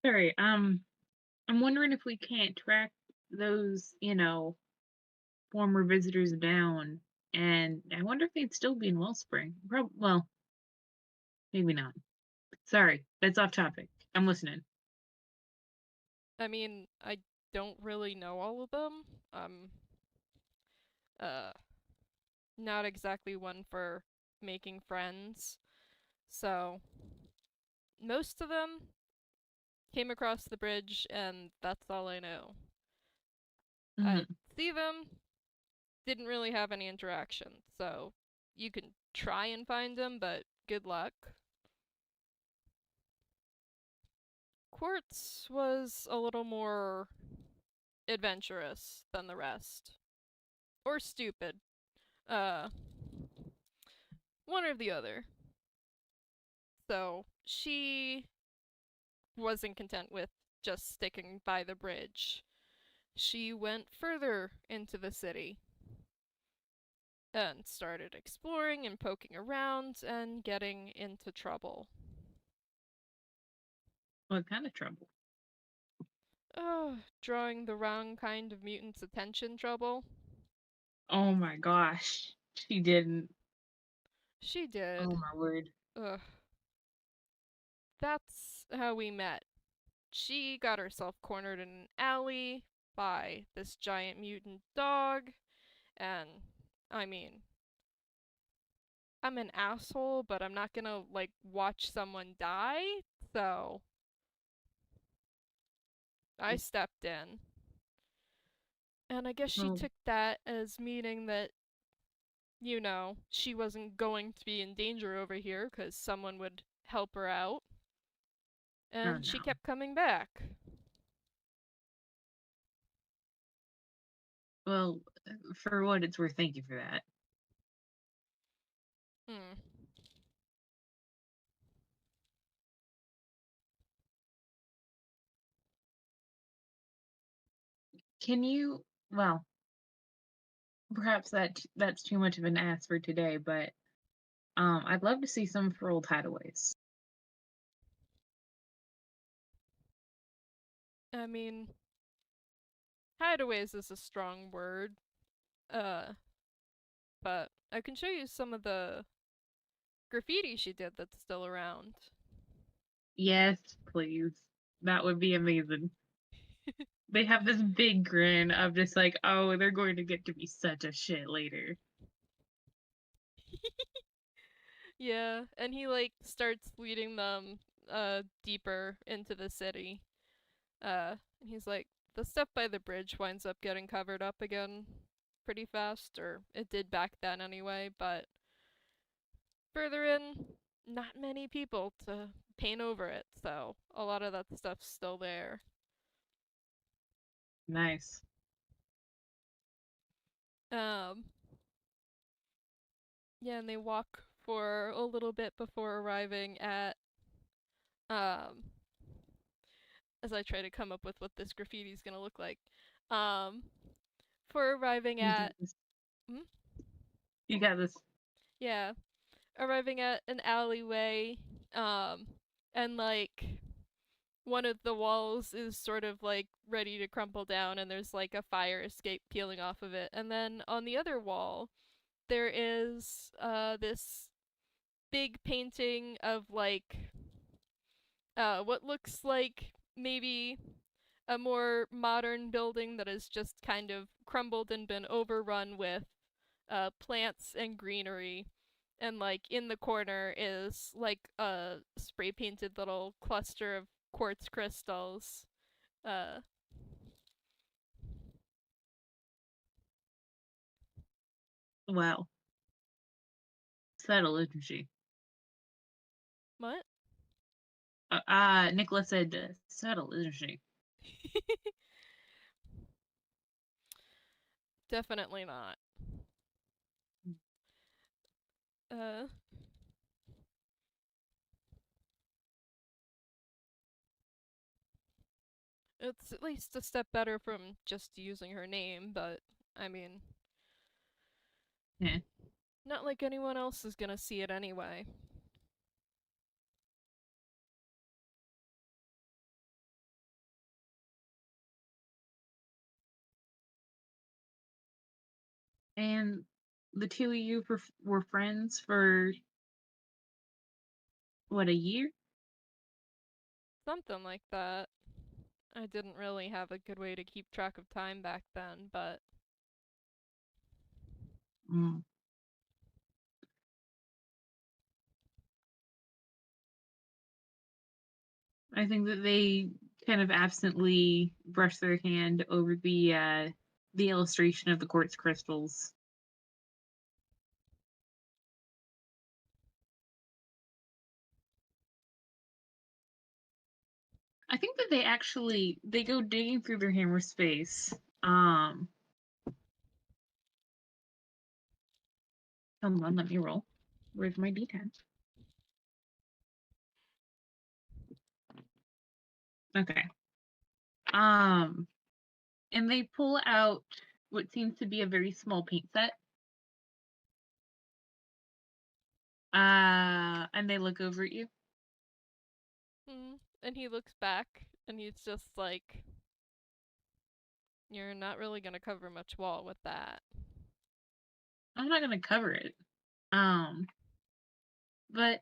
Sorry, I'm wondering if we can't track those, former visitors down, and I wonder if they'd still be in Wellspring. Well, maybe not. Sorry, that's off topic. I'm listening. I mean, I don't really know all of them. Uh not exactly one for making friends. So, most of them came across the bridge, and that's all I know. I Hmm. see them, didn't really have any interaction, so you can try and find them, but good luck. Quartz was a little more adventurous than the rest. Or stupid. Uh, one or the other. So, she wasn't content with just sticking by the bridge. She went further into the city and started exploring and poking around and getting into trouble. What kind of trouble? Oh, drawing the wrong kind of mutant's attention trouble. Oh my gosh, she didn't. She Oh did. my word. Ugh. That's how we met. She got herself cornered in an alley by this giant mutant dog, and I mean, I'm an asshole, but I'm not gonna, like, watch someone die, so I stepped in. And I guess she Well, took that as meaning that, she wasn't going to be in danger over here because someone would help her out. oh And she no. kept coming back. Well, for what it's worth, thank you for that. Hmm. Can you? Well, perhaps that's too much of an ask for today, but I'd love to see some for old hideaways. I mean, hideaways is a strong word. Uh, but I can show you some of the graffiti she did that's still around. Yes, please. That would be amazing. They have this big grin of just like, oh, they're going to get to be such a shit later. Yeah, and he starts leading them deeper into the city. And he's like, the stuff by the bridge winds up getting covered up again pretty fast, or it did back then anyway, but further in, not many people to paint over it, so a lot of that stuff's still there. Nice. Um, yeah, and they walk for a little bit before arriving at, um, as I try to come up with what this graffiti is gonna look like. Um, for arriving You got at, this. hmm? You got this. Yeah, arriving at an alleyway, um, and one of the walls is sort of ready to crumple down, and there's a fire escape peeling off of it. And then on the other wall, there is this big painting of what looks like maybe a more modern building that has just kind of crumbled and been overrun with plants and greenery. And like in the corner is like a spray painted little cluster of quartz crystals. Uh, Wow. Subtle, isn't she? what? Nikola said, subtle, isn't she? Definitely not. Uh, it's at least a step better from just using her name, but I mean, Yeah. not like anyone else is gonna see it anyway. And the two of you were friends for, what, a year? Something like that. I didn't really have a good way to keep track of time back then, but Mm. I think that they kind of absently brushed their hand over the illustration of the quartz crystals. I think that they go digging through their hammer space. Hold on, let me roll. Where's my D10? Okay. And they pull out what seems to be a very small paint set. And they look over at you. and he looks back and he's just like, "You're not really gonna cover much wall with that." I'm not gonna cover it. But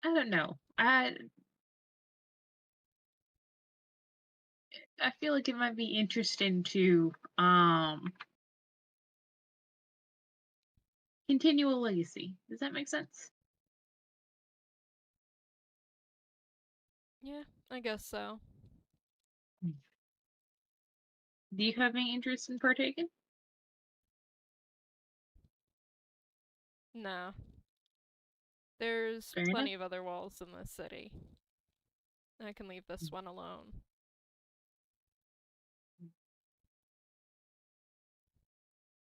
I don't know. I feel like it might be interesting to continue a legacy. Does that make sense? Yeah, I guess so. Do you have any interest in partaking? No. There's Fair enough. plenty of other walls in this city. I can leave this one alone.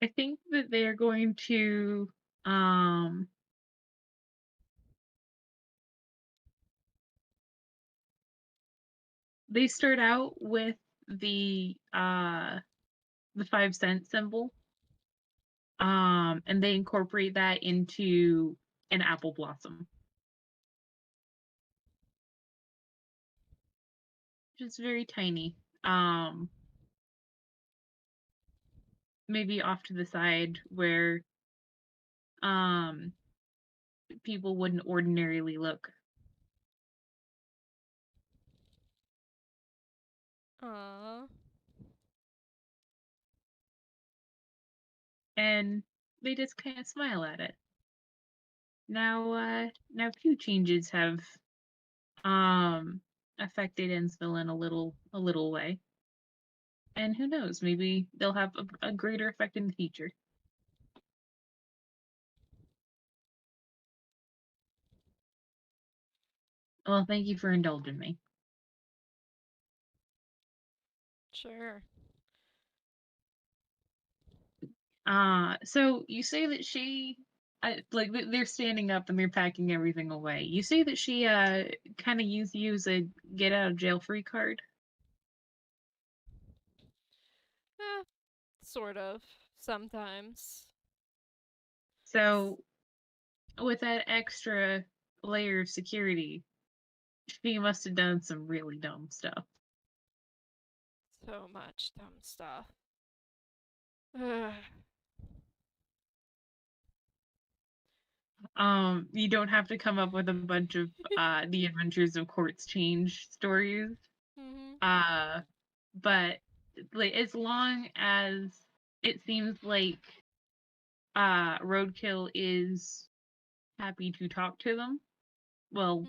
I think that they're going to they start out with the 5 cent symbol. And they incorporate that into an apple blossom. Which is very tiny. Maybe off to the side where people wouldn't ordinarily look. Aww. And they just kind of smile at it. Now few changes have affected Ensville in a little way. And who knows, maybe they'll have a greater effect in the future. Well, thank you for indulging me. Sure. So you say that like they're standing up and they're packing everything away. You say that she kind of used you as a get out of jail free card. Eh, sort of. Sometimes. So with that extra layer of security, she must have done some really dumb stuff. So much dumb stuff. Ugh. You don't have to come up with a bunch of the Adventures of Quartz Change stories. Mm-hmm. But like as long as it seems like Roadkill is happy to talk to them. Well,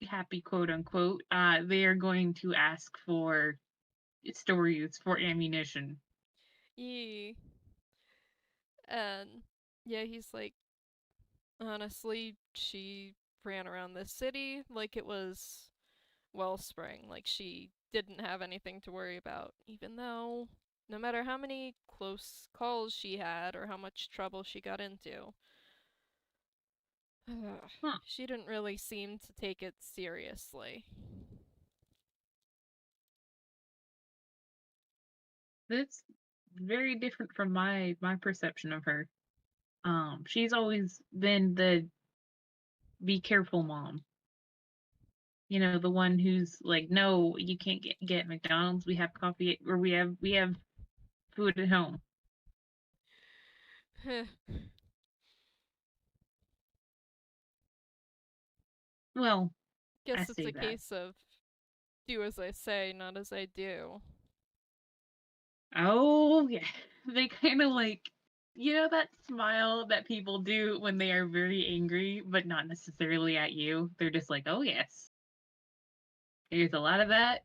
happy quote unquote. They are going to ask for stories for ammunition. Yee. And yeah, he's like, honestly, she ran around this city like it was Wellspring. Like she didn't have anything to worry about, even though no matter how many close calls she had or how much trouble she got into, Huh. she didn't really seem to take it seriously. That's very different from my perception of her. She's always been the be careful mom. You know, the one who's like, no, you can't get McDonald's. We have coffee, or we have food at home. Well, I Guess it's say a that. case of do as I say, not as I do. Oh yeah, they kind of like, you know, that smile that people do when they are very angry, but not necessarily at you. They're just like, oh yes, there's a lot of that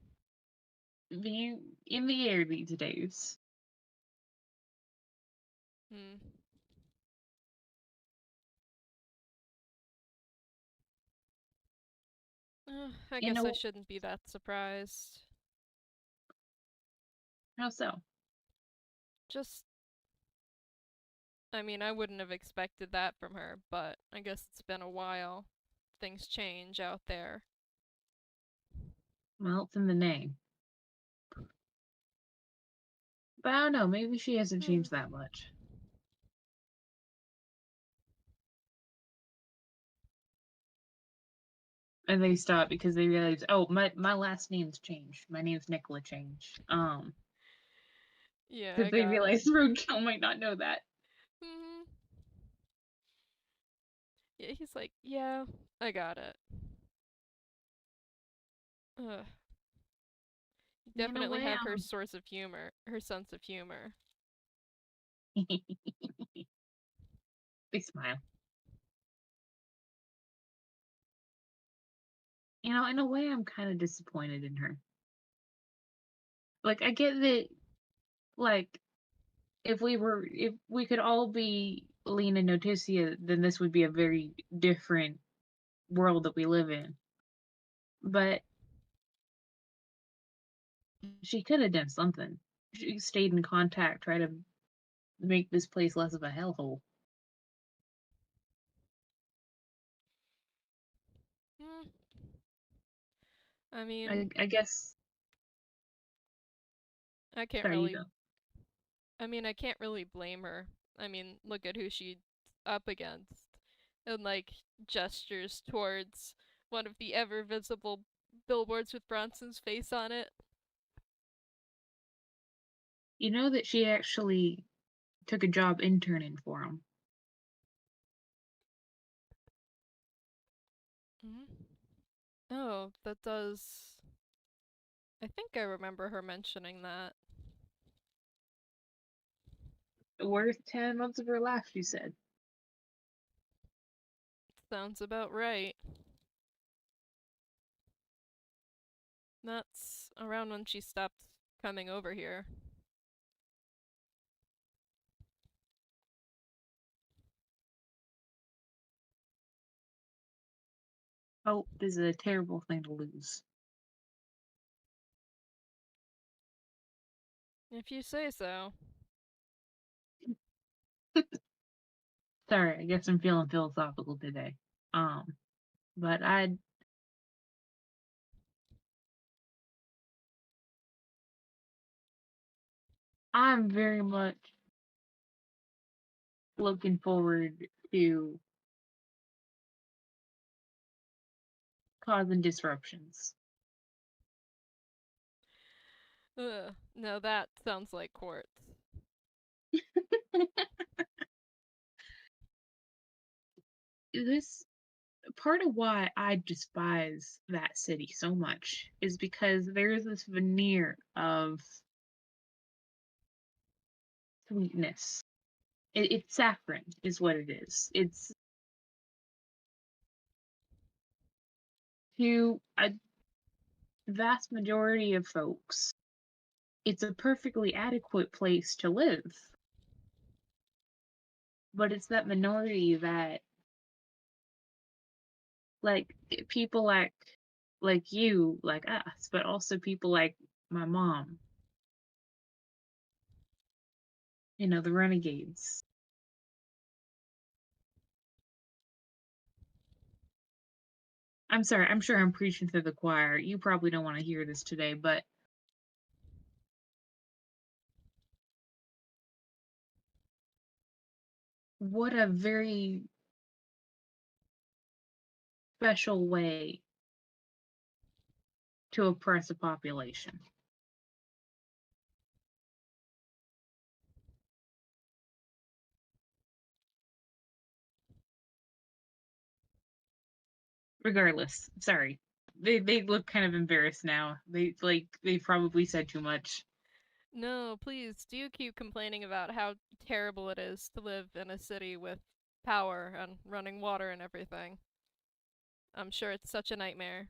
being in the air these days. Hmm. I You guess I know shouldn't be that surprised. how so? Just, I mean, I wouldn't have expected that from her, but I guess it's been a while. Things change out there. Well, it's in the name. But I don't know. Maybe she hasn't Hmm. changed that much. And they stop because they realize, oh, my last name's changed. My name's Nikola changed. Yeah, Because I they got it. realize Roadkill might not know that. Hmm. Yeah, he's like, yeah, I got it. Ugh. You In a definitely way, have her source of humor, her sense of humor. they smile. You know, in a way, I'm kind of disappointed in her. Like, I get that, like, if we could all be Lina and Noticia, then this would be a very different world that we live in. But she could have done something. She stayed in contact, try to make this place less of a hellhole. Hmm. I mean, I guess. I can't Sorry, you really go. I can't really blame her. I mean, look at who she's up against. And, like, gestures towards one of the ever visible billboards with Bronson's face on it. You know that she actually took a job interning for him. Mm-hmm. Oh, that does. I think I remember her mentioning that. Worth 10 months of her life, she said. Sounds about right. That's around when she stopped coming over here. Hope is a terrible thing to lose. If you say so. Sorry, I guess I'm feeling philosophical today. But I'm very much looking forward to causing disruptions. Ugh, no, that sounds like Quartz. This part of why I despise that city so much is because there is this veneer of sweetness. It's saffron, is what it is. It's to a vast majority of folks, it's a perfectly adequate place to live. But it's that minority that, like, people like you, like us, but also people like my mom, the renegades. I'm sorry, I'm sure I'm preaching to the choir. You probably don't want to hear this today, but what a very special way to oppress a population. Regardless, sorry. They look kind of embarrassed now. They probably said too much. No, please do keep complaining about how terrible it is to live in a city with power and running water and everything. I'm sure it's such a nightmare.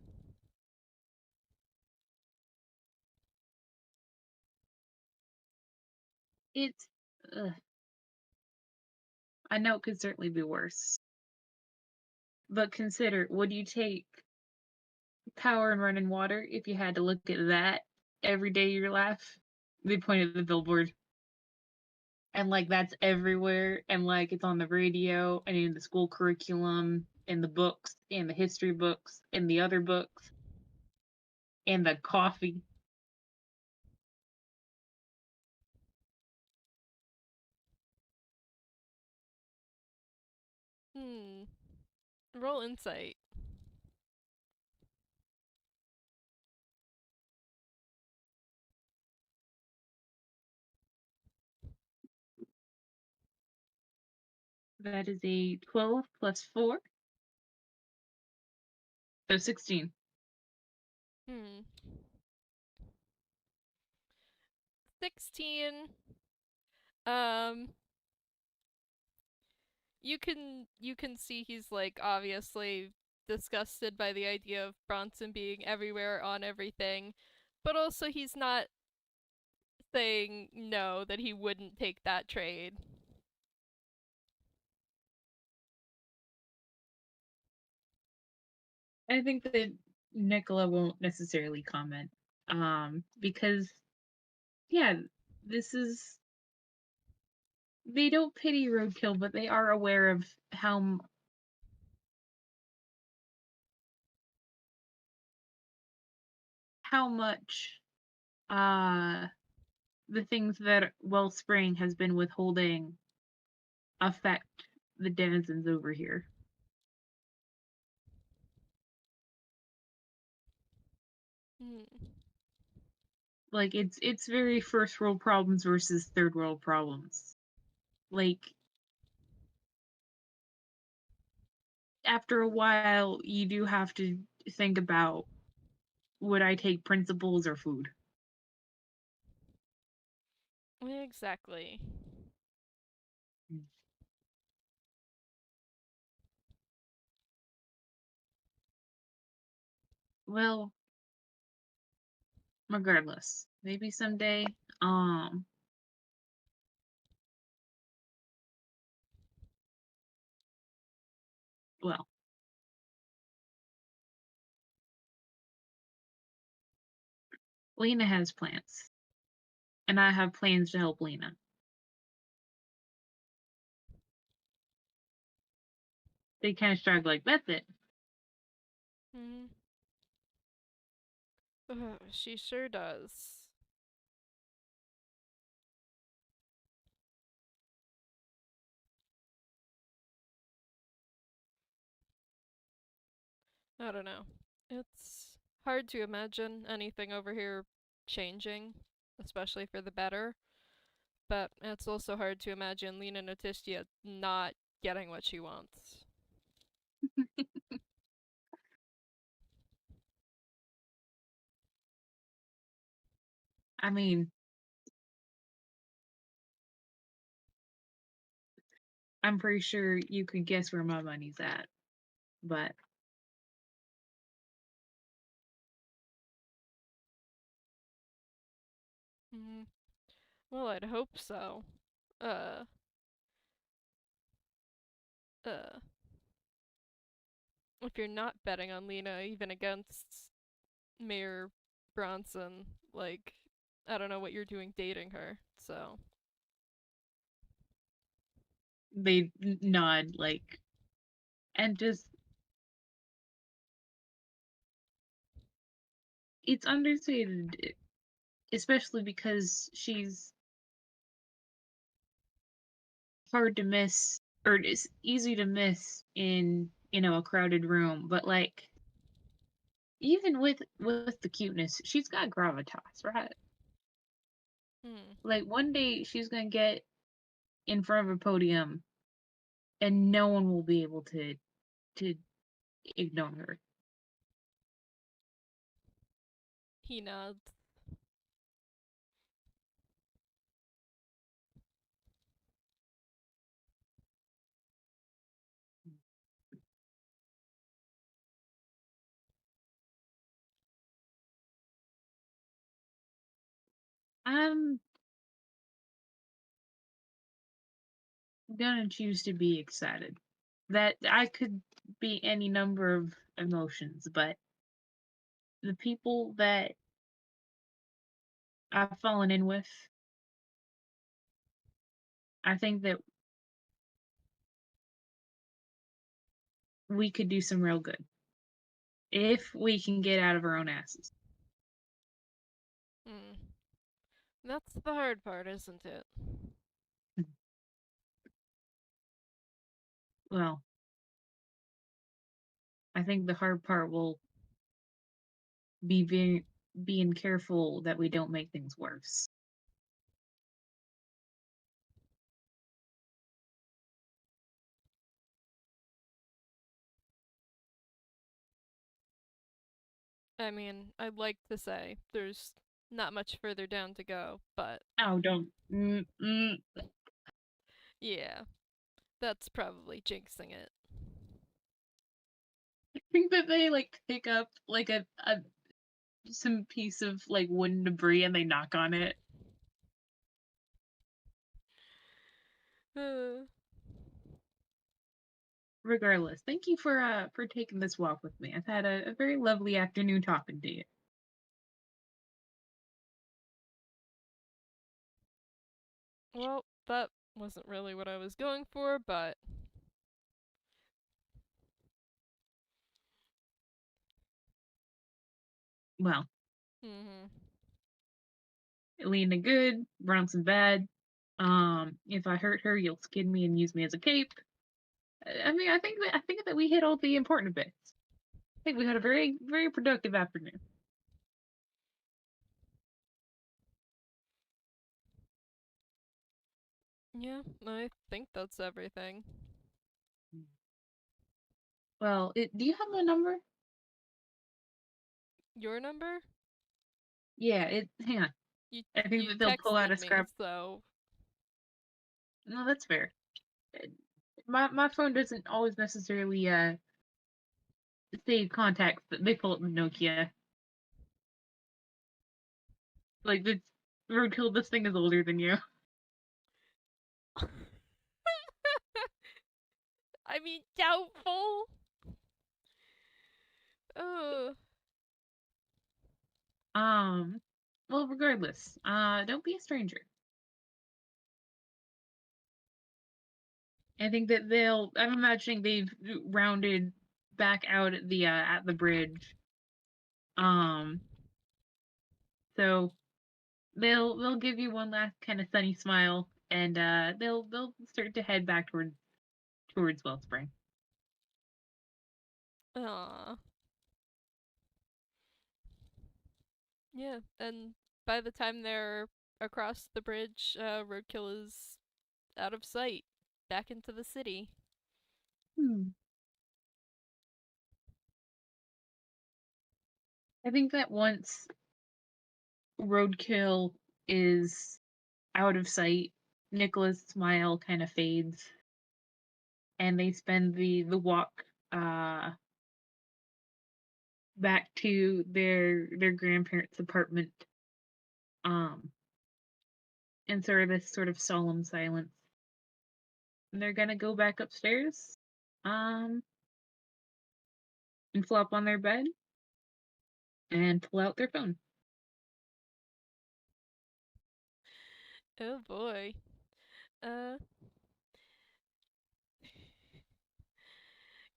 It's I know it could certainly be worse. But consider, would you take power and running water if you had to look at that every day of your life? They pointed at the billboard. And like that's everywhere, and like it's on the radio and in the school curriculum, in the books, in the history books, in the other books, and the coffee. Hmm. Roll insight. That is a 12 plus 4, so 16. Hmm. 16. Um you can see he's like obviously disgusted by the idea of Bronson being everywhere on everything, but also he's not saying no that he wouldn't take that trade. I think that Nikola won't necessarily comment, because yeah, this is they don't pity Roadkill, but they are aware of how much uh the things that Wellspring has been withholding affect the denizens over here. Hmm. Like it's very first world problems versus third world problems. Like after a while you do have to think about, would I take principles or food? Exactly. Well, regardless, maybe someday, well, Lina has plans, and I have plans to help Lina. They kind of shrug like, that's it. Hmm. She sure does. I don't know. It's hard to imagine anything over here changing, especially for the better. But it's also hard to imagine Lena Notistia not getting what she wants. I mean, I'm pretty sure you could guess where my money's at. But Mm, well, I'd hope so. Uh, uh, if you're not betting on Lina, even against Mayor Bronson, like, I don't know what you're doing dating her, so. they nod, like, and just, it's understated, especially because she's hard to miss, or it's easy to miss in, a crowded room. But, like, even with the cuteness, she's got gravitas, right? Hmm. Like, one day she's gonna get in front of a podium, and no one will be able to ignore her. He nods. I'm gonna choose to be excited. That I could be any number of emotions, but the people that I've fallen in with, I think that we could do some real good if we can get out of our own asses. Hmm. That's the hard part, isn't it? Well, I think the hard part will be being careful that we don't make things worse. I mean, I'd like to say there's not much further down to go, but Oh, don't. yeah, that's probably jinxing it. I think that they like pick up like a some piece of like wooden debris and they knock on it. Uh, Regardless, thank you for taking this walk with me. I've had a very lovely afternoon talking to you. well, that wasn't really what I was going for, but Well, mm-hmm. Lina good, Bronson bad. If I hurt her, you'll skin me and use me as a cape. I mean, I think that we hit all the important bits. I think we had a very very productive afternoon. Yeah, I think that's everything. Well, do you have the number? Your number? Yeah, hang on. You I think you that they'll pull out texted a me, scrap. so No, that's fair. Uh, my phone doesn't always necessarily save contacts, but they pull up the Nokia. Like this Roadkill, this thing is older than you. I mean, doubtful. Uh, Um, well, regardless, don't be a stranger. I think that I'm imagining they've rounded back out at the bridge. Um, so they'll give you one last kind of sunny smile, and they'll start to head back towards Wellspring. aw. Yeah, and by the time they're across the bridge, Roadkill is out of sight, back into the city. Hmm. I think that once Roadkill is out of sight, Nicola's smile kind of fades, and they spend the walk back to their grandparents' apartment, in sort of solemn silence. And they're gonna go back upstairs, and flop on their bed and pull out their phone. Oh boy. Uh,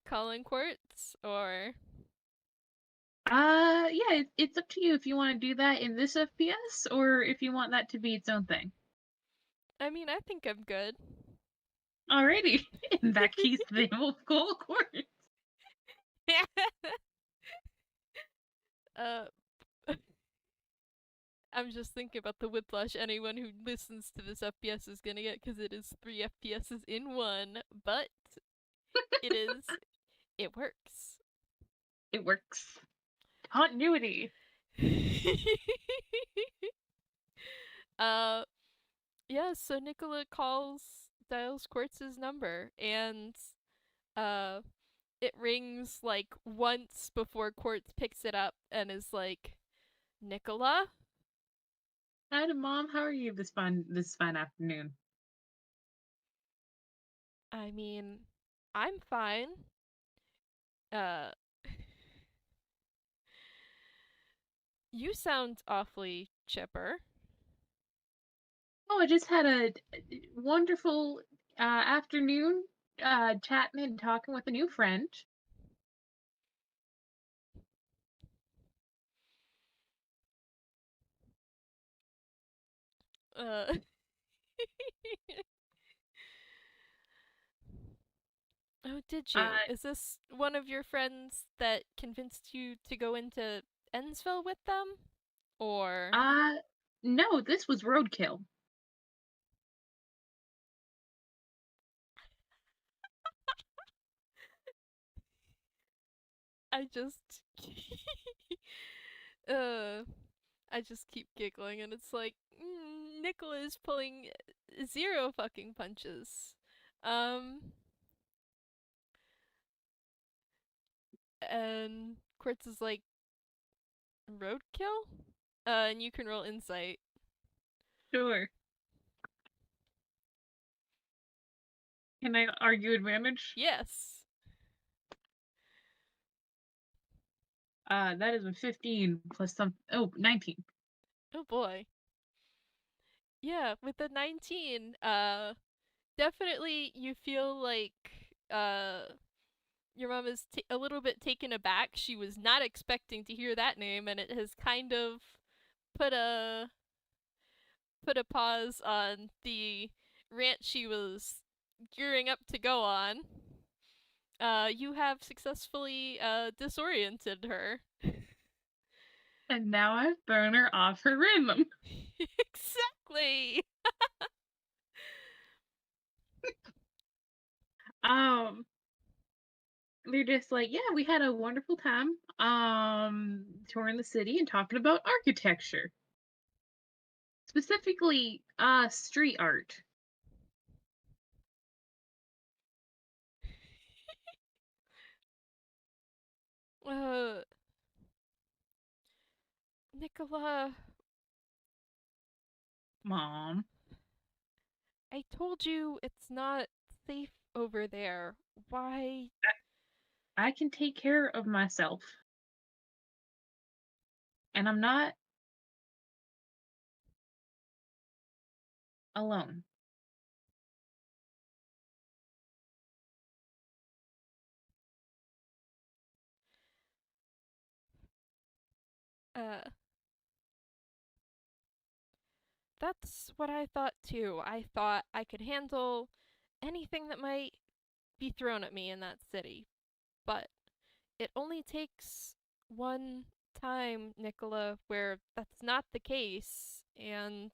calling Quartz or Yeah, it's up to you if you want to do that in this FPS or if you want that to be its own thing. I mean, I think I'm good. Alrighty, in that case, they will call Quartz. uh, I'm just thinking about the whiplash anyone who listens to this FPS is gonna get because it is 3 FPSs in one, but it works. It works. Continuity. uh, yeah, so Nikola dials Quartz's number, and uh, it rings like once before Quartz picks it up and is like, Nikola? Hi, Mom. How are you this fine afternoon? I mean, I'm fine. Uh, you sound awfully chipper. Oh, I just had a wonderful afternoon chatting and talking with a new friend. Uh, oh, did Uh, you? Is this one of your friends that convinced you to go into Ensville with them? Or uh, no, this was Roadkill. I just uh I just keep giggling and it's like Nikola is pulling zero fucking punches. Um and Quartz is like roadkill? And you can roll insight. Sure. Can I argue advantage? Yes. That is a 15 plus some. Oh, 19. Oh boy. Yeah, with the 19, definitely you feel like your mom is a little bit taken aback. She was not expecting to hear that name, and it has kind of put a put a pause on the rant she was gearing up to go on. You have successfully disoriented her. And now I've thrown her off her rhythm. Exactly. Um, they're just like, yeah, we had a wonderful time touring the city and talking about architecture. Specifically, street art. Uh, Nikola, Mom, I told you it's not safe over there. Why? I can take care of myself. And I'm not alone. Uh, that's what I thought too. I thought I could handle anything that might be thrown at me in that city. But it only takes one time, Nikola, where that's not the case, and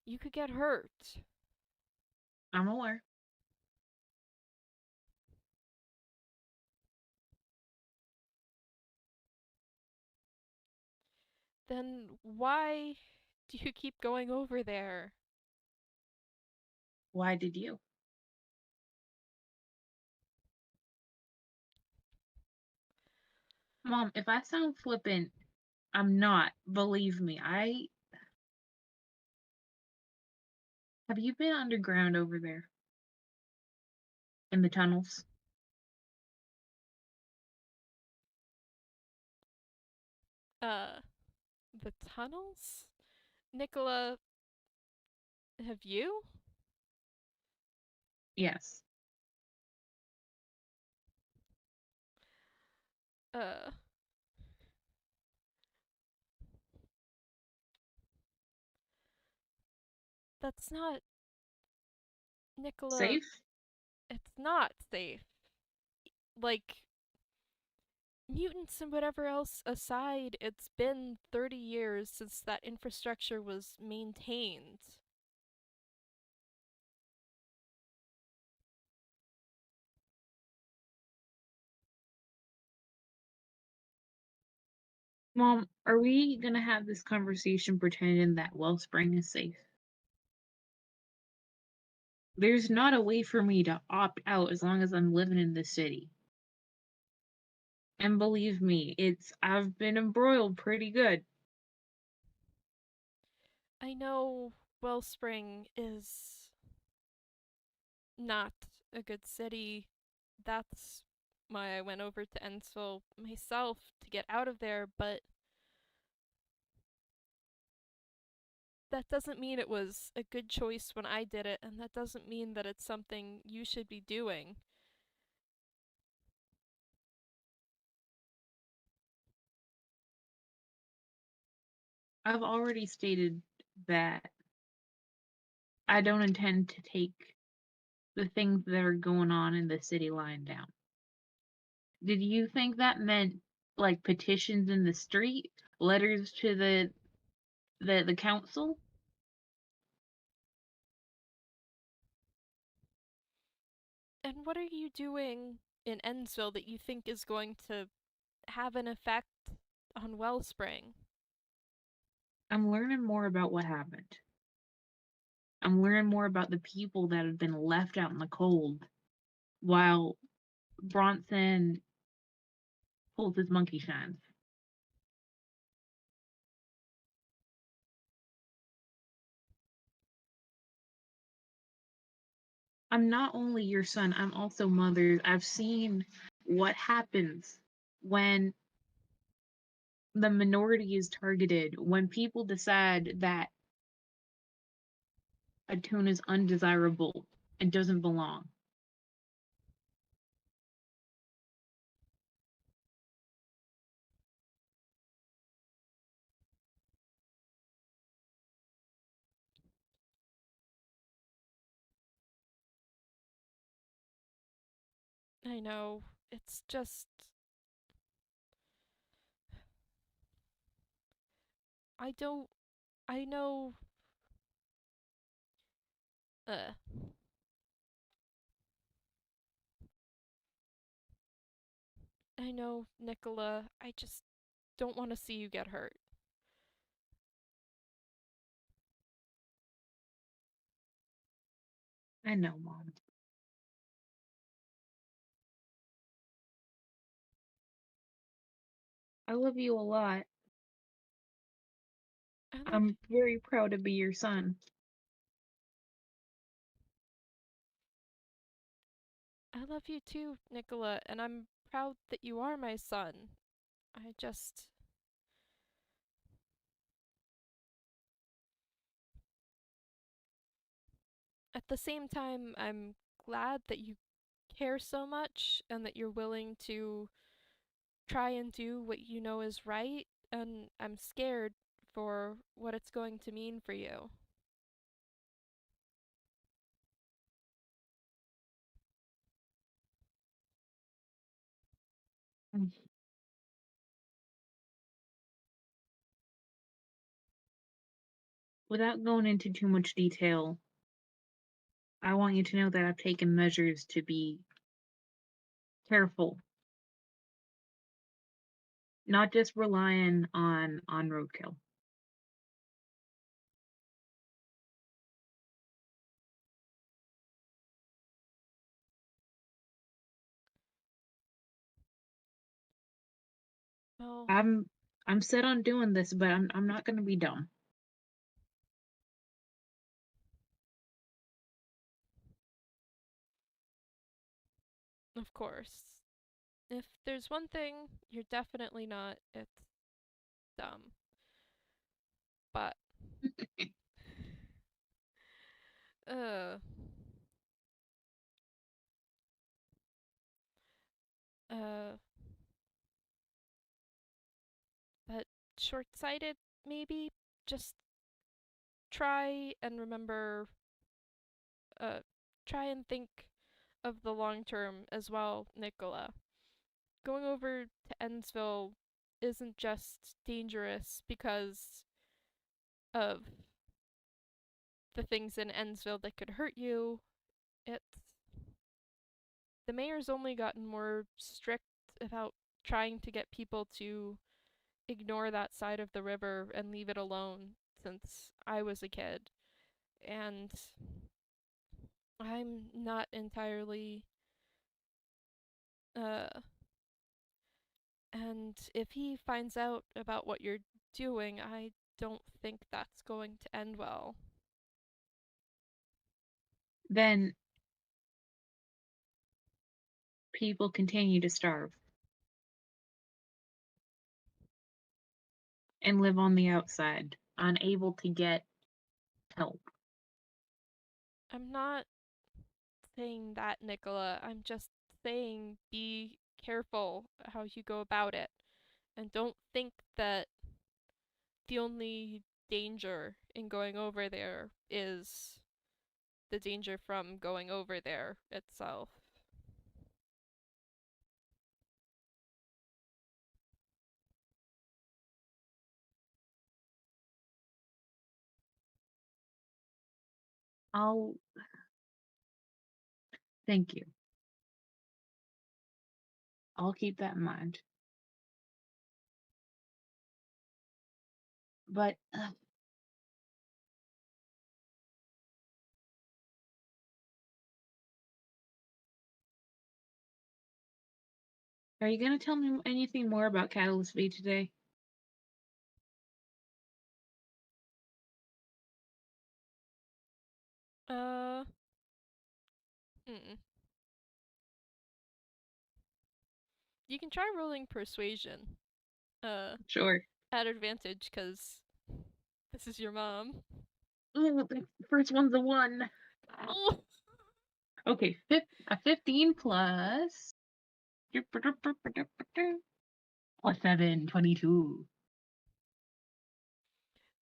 you could get hurt. I'm aware. Then why do you keep going over there? Why did you? Mom, if I sound flippant, I'm not. Believe me. Have you been underground over there? In the tunnels? Uh, the tunnels? Nikola, have you? Yes. Uh, that's not. Nikola, Safe? it's not safe. Like, mutants and whatever else aside, it's been 30 years since that infrastructure was maintained. Mom, are we gonna have this conversation pretending that Wellspring is safe? There's not a way for me to opt out as long as I'm living in the city. And believe me, I've been embroiled pretty good. I know Wellspring is not a good city. That's why I went over to Ensville myself to get out of there, but that doesn't mean it was a good choice when I did it, and that doesn't mean that it's something you should be doing. I've already stated that I don't intend to take the things that are going on in the city lying down. Did you think that meant like petitions in the street, letters to the council? And what are you doing in Ensville that you think is going to have an effect on Wellspring? I'm learning more about what happened. I'm learning more about the people that have been left out in the cold while Bronson pulls his monkey shines. I'm not only your son, I'm also mother. I've seen what happens when the minority is targeted, when people decide that a tune is undesirable and doesn't belong. I know, it's just. I don't. I know. Uh. I know, Nikola. I just don't want to see you get hurt. I know, Mom. I love you a lot. I love. I'm very proud to be your son. I love you too, Nikola, and I'm proud that you are my son. I just. At the same time, I'm glad that you care so much and that you're willing to try and do what you know is right, and I'm scared for what it's going to mean for you. Mm. Without going into too much detail, I want you to know that I've taken measures to be careful, not just relying on roadkill. Well, I'm set on doing this, but I'm not gonna be dumb. of course. If there's one thing you're definitely not, it's dumb. But uh uh but short-sighted maybe. Just try and remember uh try and think of the long term as well, Nikola. Going over to Ennsville isn't just dangerous because of the things in Ennsville that could hurt you. It's the mayor's only gotten more strict about trying to get people to ignore that side of the river and leave it alone since I was a kid. And I'm not entirely uh and if he finds out about what you're doing, I don't think that's going to end well. Then people continue to starve and live on the outside, unable to get help. I'm not saying that, Nikola. I'm just saying be careful how you go about it. And don't think that the only danger in going over there is the danger from going over there itself. I'll thank you. I'll keep that in mind. But are you going to tell me anything more about Catalyst V today? Uh, mm. You can try rolling persuasion. Sure. At advantage, because this is your mom. Ooh, the first one's a 1. Oh. Okay, a 15 plus 7, 22.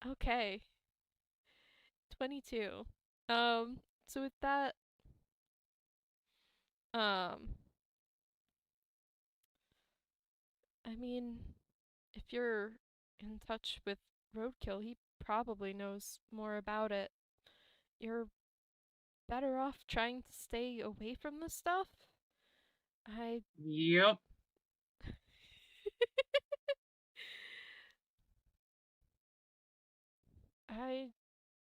Okay. 22. So with that, um, I mean, if you're in touch with Roadkill, he probably knows more about it. You're better off trying to stay away from this stuff. I Yep. I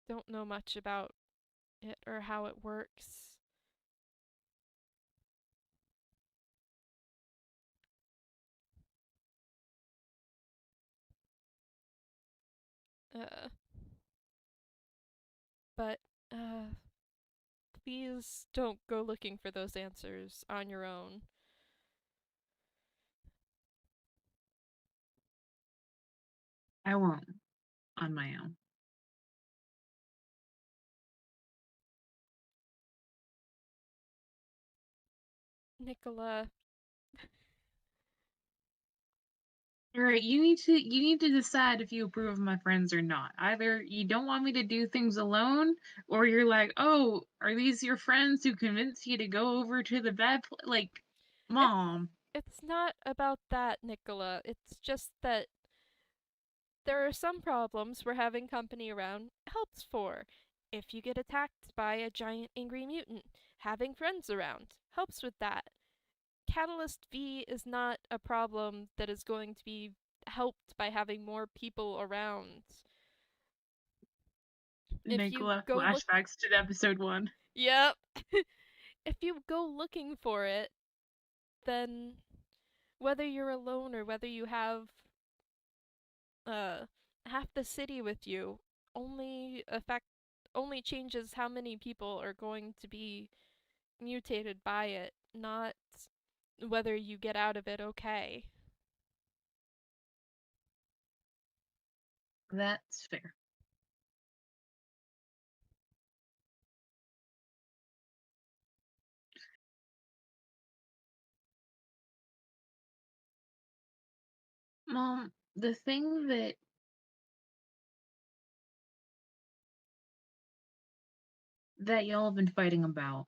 don't know much about it or how it works. Uh, but uh please don't go looking for those answers on your own. I won't on my own. Nikola, All right, you need to decide if you approve of my friends or not. Either you don't want me to do things alone, or you're like, oh, are these your friends who convinced you to go over to the bad like, it's mom? it's not about that, Nikola. It's just that there are some problems where having company around helps for. If you get attacked by a giant angry mutant, having friends around helps with that. Catalyst V is not a problem that is going to be helped by having more people around. If you Nicola go look, flashbacks to episode 1. yep. If you go looking for it, then whether you're alone or whether you have half the city with you only changes how many people are going to be mutated by it, not whether you get out of it okay. That's fair. Mom, the thing that y'all have been fighting about,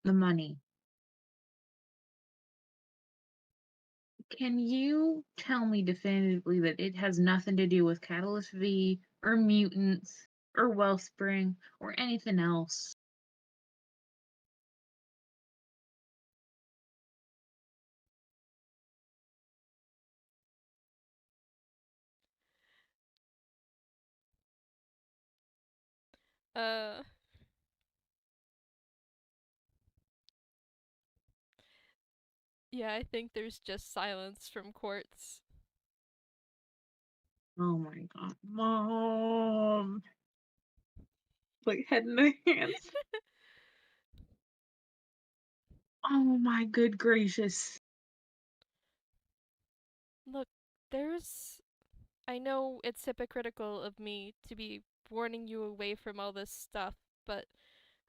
the money. Can you tell me definitively that it has nothing to do with Catalyst V or mutants or Wellspring or anything else? Uh, yeah, I think there's just silence from Quartz. Oh my god, Mom! Like head in the hands. Oh my good gracious. Look, there's. I know it's hypocritical of me to be warning you away from all this stuff, but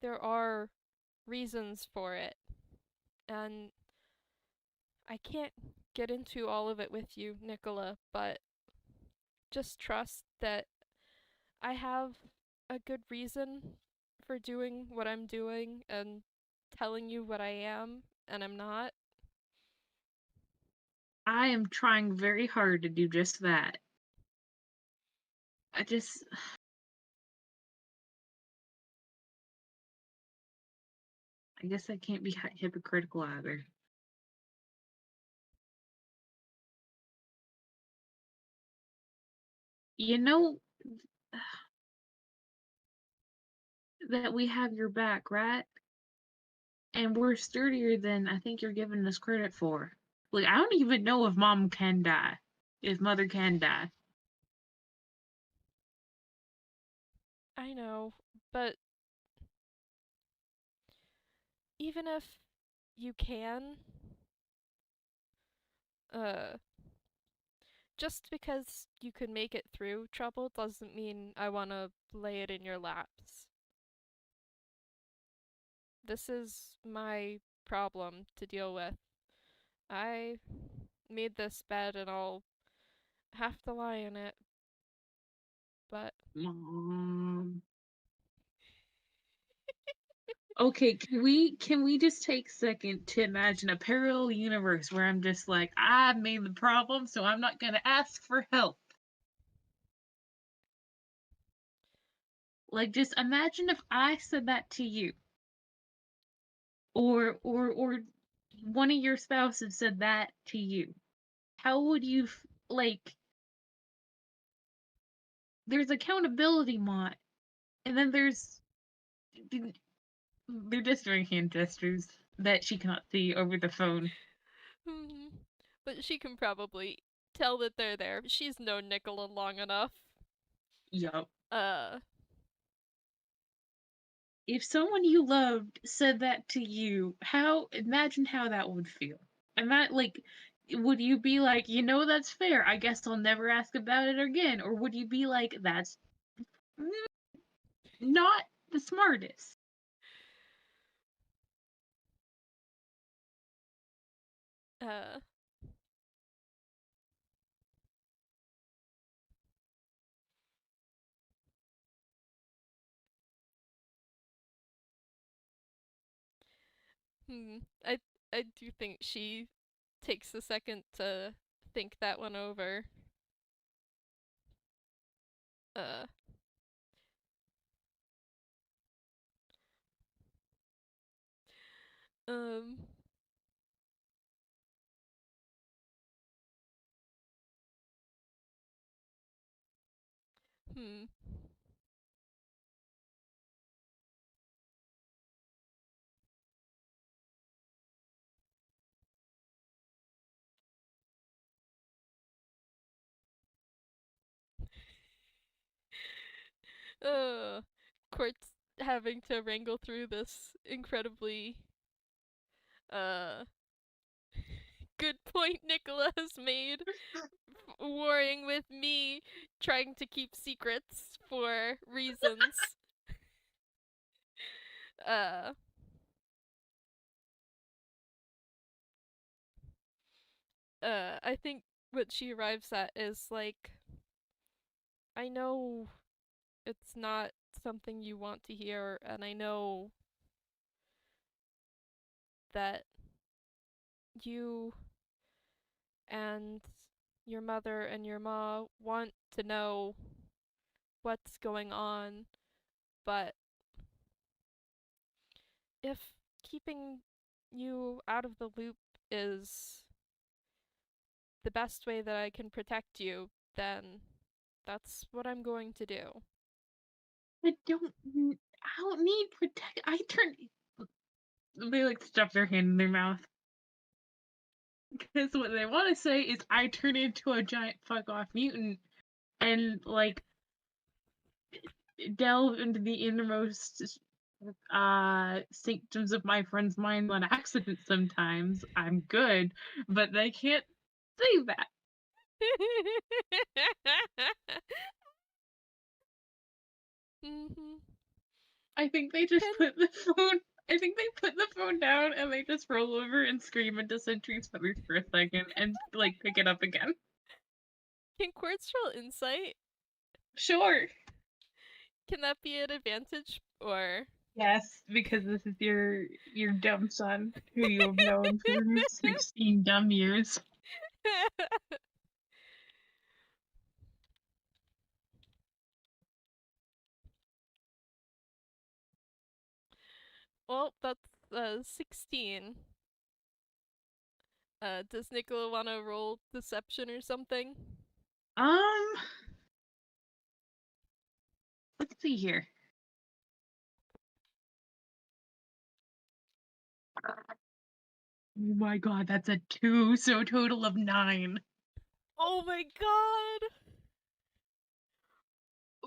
there are reasons for it. And I can't get into all of it with you, Nikola, but just trust that I have a good reason for doing what I'm doing and telling you what I am and I'm not. I am trying very hard to do just that. I just. I guess I can't be hypocritical either. You know that we have your back, right? And we're sturdier than I think you're giving us credit for. Like, I don't even know if mom can die. If mother can die. I know, but even if you can, uh, just because you could make it through trouble doesn't mean I want to lay it in your laps. This is my problem to deal with. I made this bed and I'll have to lie in it, but Mom. Okay, can we just take a second to imagine a parallel universe where I'm just like, I made the problem, so I'm not gonna ask for help. Like, just imagine if I said that to you. Or one of your spouses said that to you. How would you like there's accountability mod, and then they're just doing hand gestures that she cannot see over the phone. but she can probably tell that they're there. She's known Nikola long enough. Yup. Uh, If someone you loved said that to you, how imagine how that would feel. And that like would you be like, that's fair. I guess I'll never ask about it again, or would you be like, that's not the smartest? uh, hmm. I I do think she takes a second to think that one over. Uh, um, hmm. Quartz having to wrangle through this incredibly uh good point Nikola has made, warring with me trying to keep secrets for reasons. uh I think what she arrives at is like, I know it's not something you want to hear, and I know that you and your mother and your ma want to know what's going on, but if keeping you out of the loop is the best way that I can protect you, then that's what I'm going to do. I don't need protect. I turn. They like stuff their hand in their mouth because what they want to say is I turn into a giant fuck off mutant and like delve into the innermost sanctums of my friend's mind on accident sometimes. I'm good, but they can't say that. Mm-hmm. I think they just put the phone. I think they put the phone down and they just roll over and scream into Sentry's feathers for a second and like pick it up again. Can Quartz roll insight? Sure. Can that be an advantage, or? Yes, because this is your dumb son who you have known for 16 dumb years. Well, that's 16. Does Nikola want to roll deception or something? Um, let's see here. Oh my god, that's a 2, so a total of 9. Oh my god!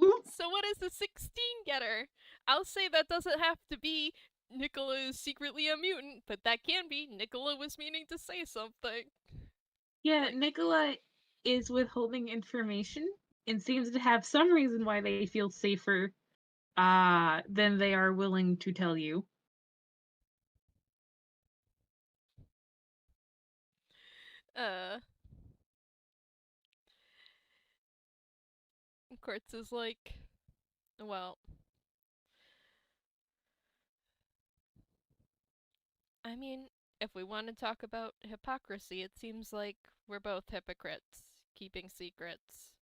Ooh. So what is a 16 getter? I'll say that doesn't have to be Nikola is secretly a mutant, but that can be Nikola was meaning to say something. Yeah, Like, Nikola is withholding information and seems to have some reason why they feel safer than they are willing to tell you. uh, Quartz is like, well, I mean, if we want to talk about hypocrisy, it seems like we're both hypocrites, keeping secrets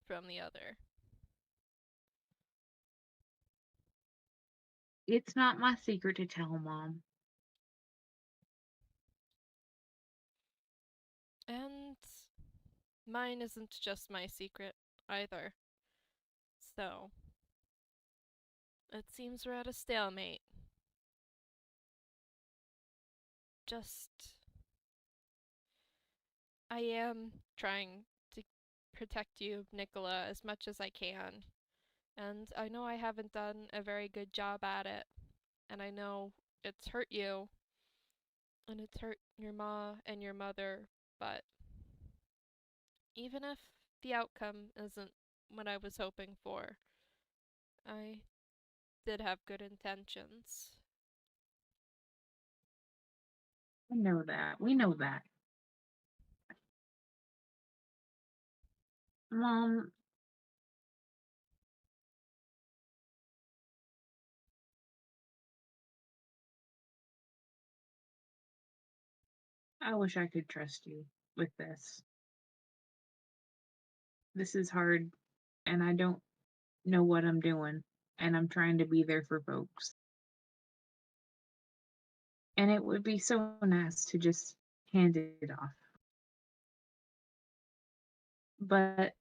from the other. It's not my secret to tell, Mom. And mine isn't just my secret either. So, it seems we're at a stalemate. Just, I am trying to protect you, Nikola, as much as I can. And I know I haven't done a very good job at it. And I know it's hurt you. And it's hurt your ma and your mother. But even if the outcome isn't what I was hoping for, I did have good intentions. I know that. We know that. Mom, I wish I could trust you with this. This is hard, and I don't know what I'm doing, and I'm trying to be there for folks. And it would be so nice to just hand it off. But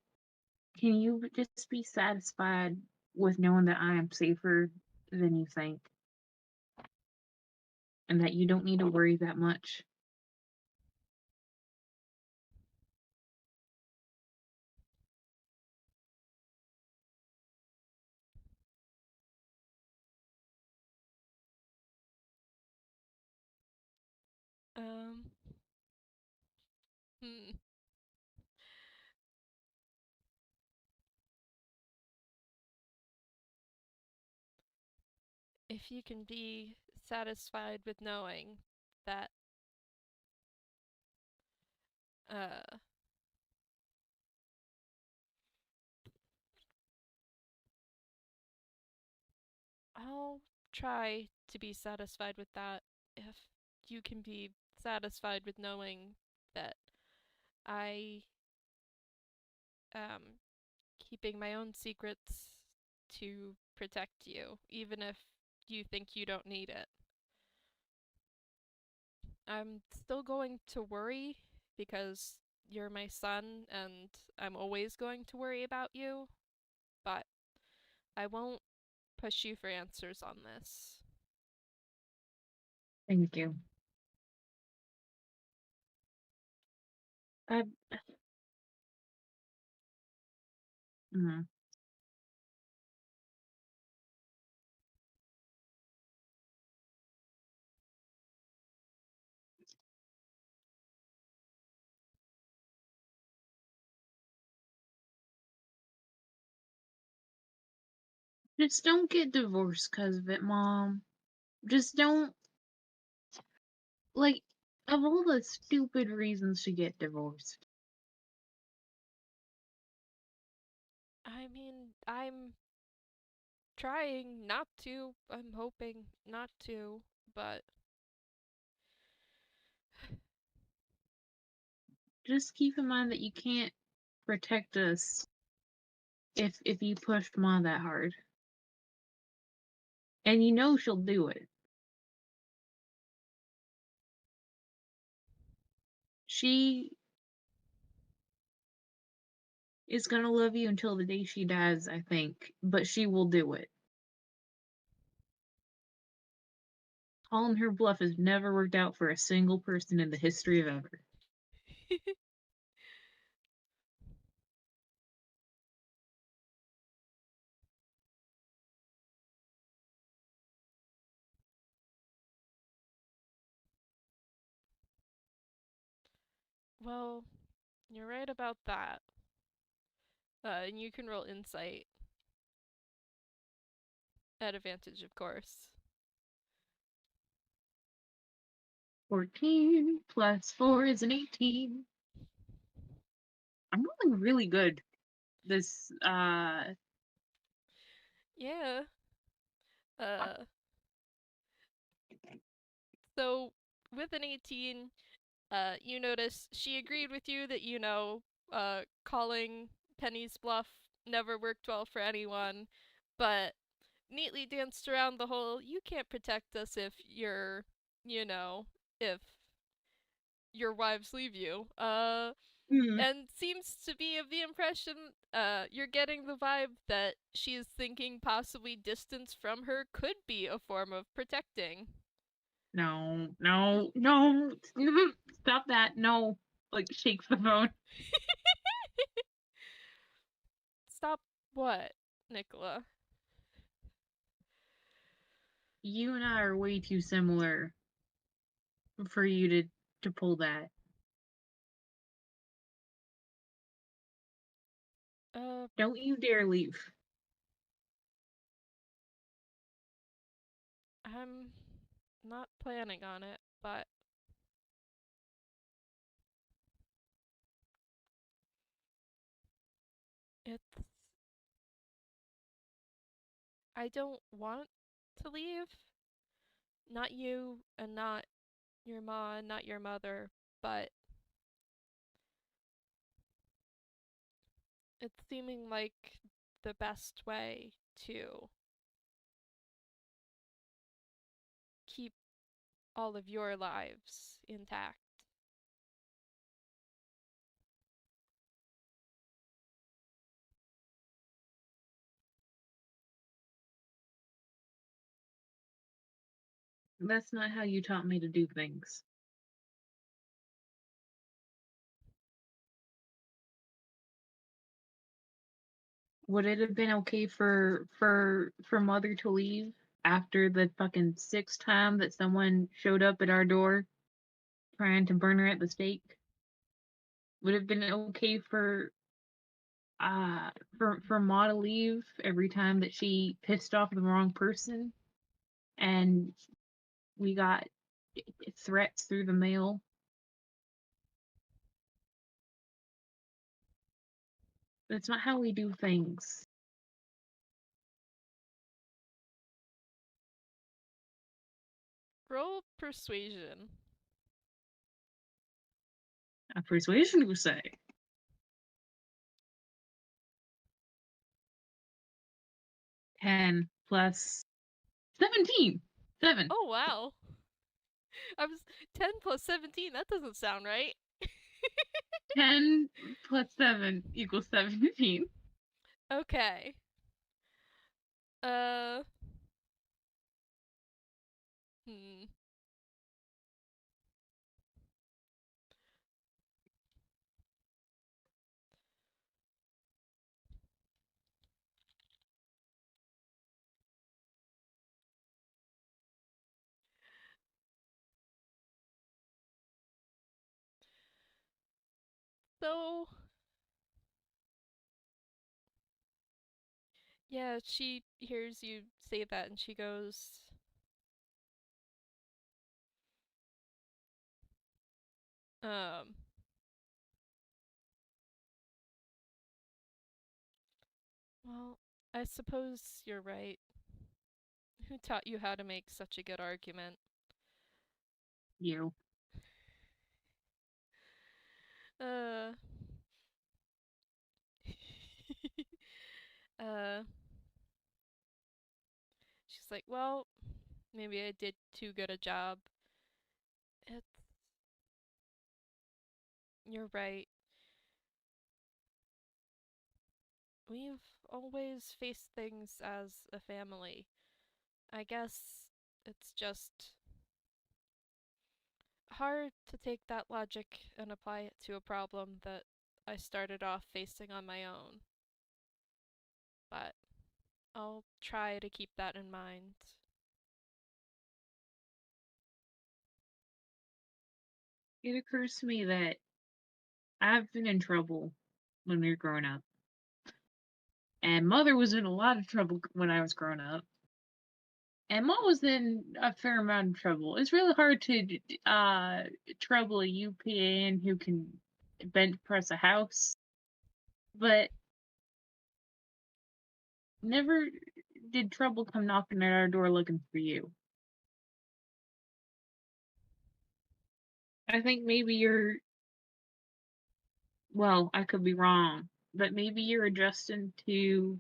can you just be satisfied with knowing that I am safer than you think? And that you don't need to worry that much? Hmm. If you can be satisfied with knowing that uh I'll try to be satisfied with that. If you can be satisfied with knowing that I am keeping my own secrets to protect you, even if you think you don't need it. I'm still going to worry because you're my son and I'm always going to worry about you, but I won't push you for answers on this. Thank you. I. Mm. Just don't get divorced because of it, Mom. Just don't. Like, of all the stupid reasons to get divorced. I mean, I'm trying not to. I'm hoping not to, but Just keep in mind that you can't protect us if you push Mom that hard. And you know she'll do it. She is gonna love you until the day she dies, I think, but she will do it. Calling her bluff has never worked out for a single person in the history of ever. well, you're right about that. And you can roll insight at advantage, of course. 14 plus 4 is an 18. I'm rolling really good. This, Yeah. Uh, so with an 18, you notice she agreed with you that, calling Penny's bluff never worked well for anyone, but neatly danced around the whole you can't protect us if if your wives leave you. And seems to be of the impression, you're getting the vibe that she is thinking possibly distance from her could be a form of protecting. no, stop that, no. Like, shakes the phone. Stop what, Nikola? You and I are way too similar for you to pull that. Uh, Don't you dare leave. I'm not planning on it, but it's. I don't want to leave. Not you, and not your ma, and not your mother, but it's seeming like the best way to keep all of your lives intact. That's not how you taught me to do things. Would it have been okay for Mother to leave after the fucking 6th time that someone showed up at our door? trying to burn her at the stake? Would it have been okay for Ma to leave every time that she pissed off the wrong person, and we got threats through the mail? That's not how we do things. Roll persuasion. A persuasion, you say? 10 plus 17. 7. Oh wow. I was 10 plus 17. That doesn't sound right. 10 plus 7 equals 17. Okay. Uh. Hmm. So. Yeah, she hears you say that and she goes, um. Well, I suppose you're right. Who taught you how to make such a good argument? You. Uh. uh. She's like, well, maybe I did too good a job. It's. You're right. We've always faced things as a family. I guess it's just hard to take that logic and apply it to a problem that I started off facing on my own. But I'll try to keep that in mind. It occurs to me that I've been in trouble when we were growing up. And Mother was in a lot of trouble when I was growing up. And Mom was in a fair amount of trouble. It's really hard to trouble a UPN who can bench press a house. But never did trouble come knocking at our door looking for you. I think maybe you're, well, I could be wrong, but maybe you're adjusting to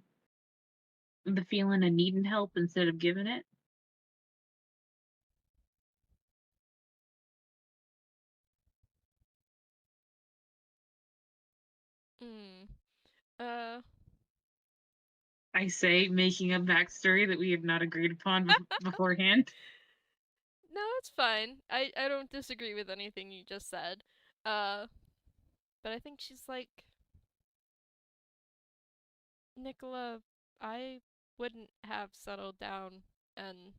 the feeling of needing help instead of giving it. Hmm. Uh. I say, making a backstory that we have not agreed upon beforehand. No, it's fine. I don't disagree with anything you just said. Uh. But I think she's like, Nikola, I wouldn't have settled down and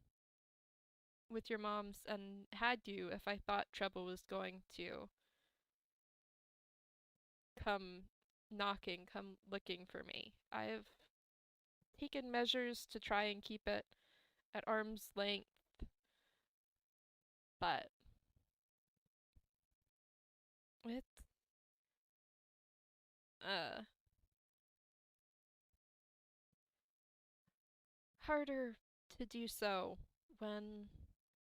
with your moms and had you if I thought trouble was going to come knocking, come looking for me. I've taken measures to try and keep it at arm's length, but it's uh harder to do so when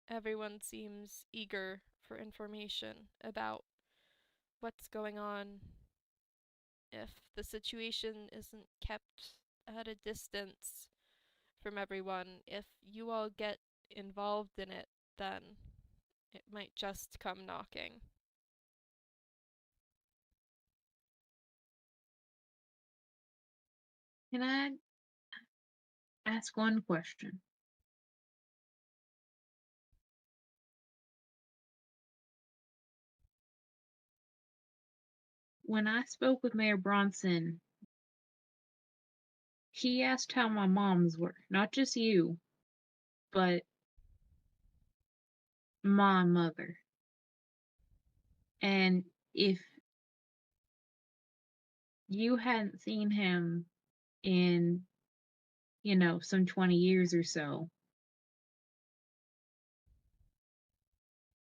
everyone seems eager for information about what's going on if the situation isn't kept at a distance from everyone. If you all get involved in it, then it might just come knocking. Can I ask one question? When I spoke with Mayor Bronson, he asked how my moms were. Not just you, but my mother. And if you hadn't seen him in, some 20 years or so,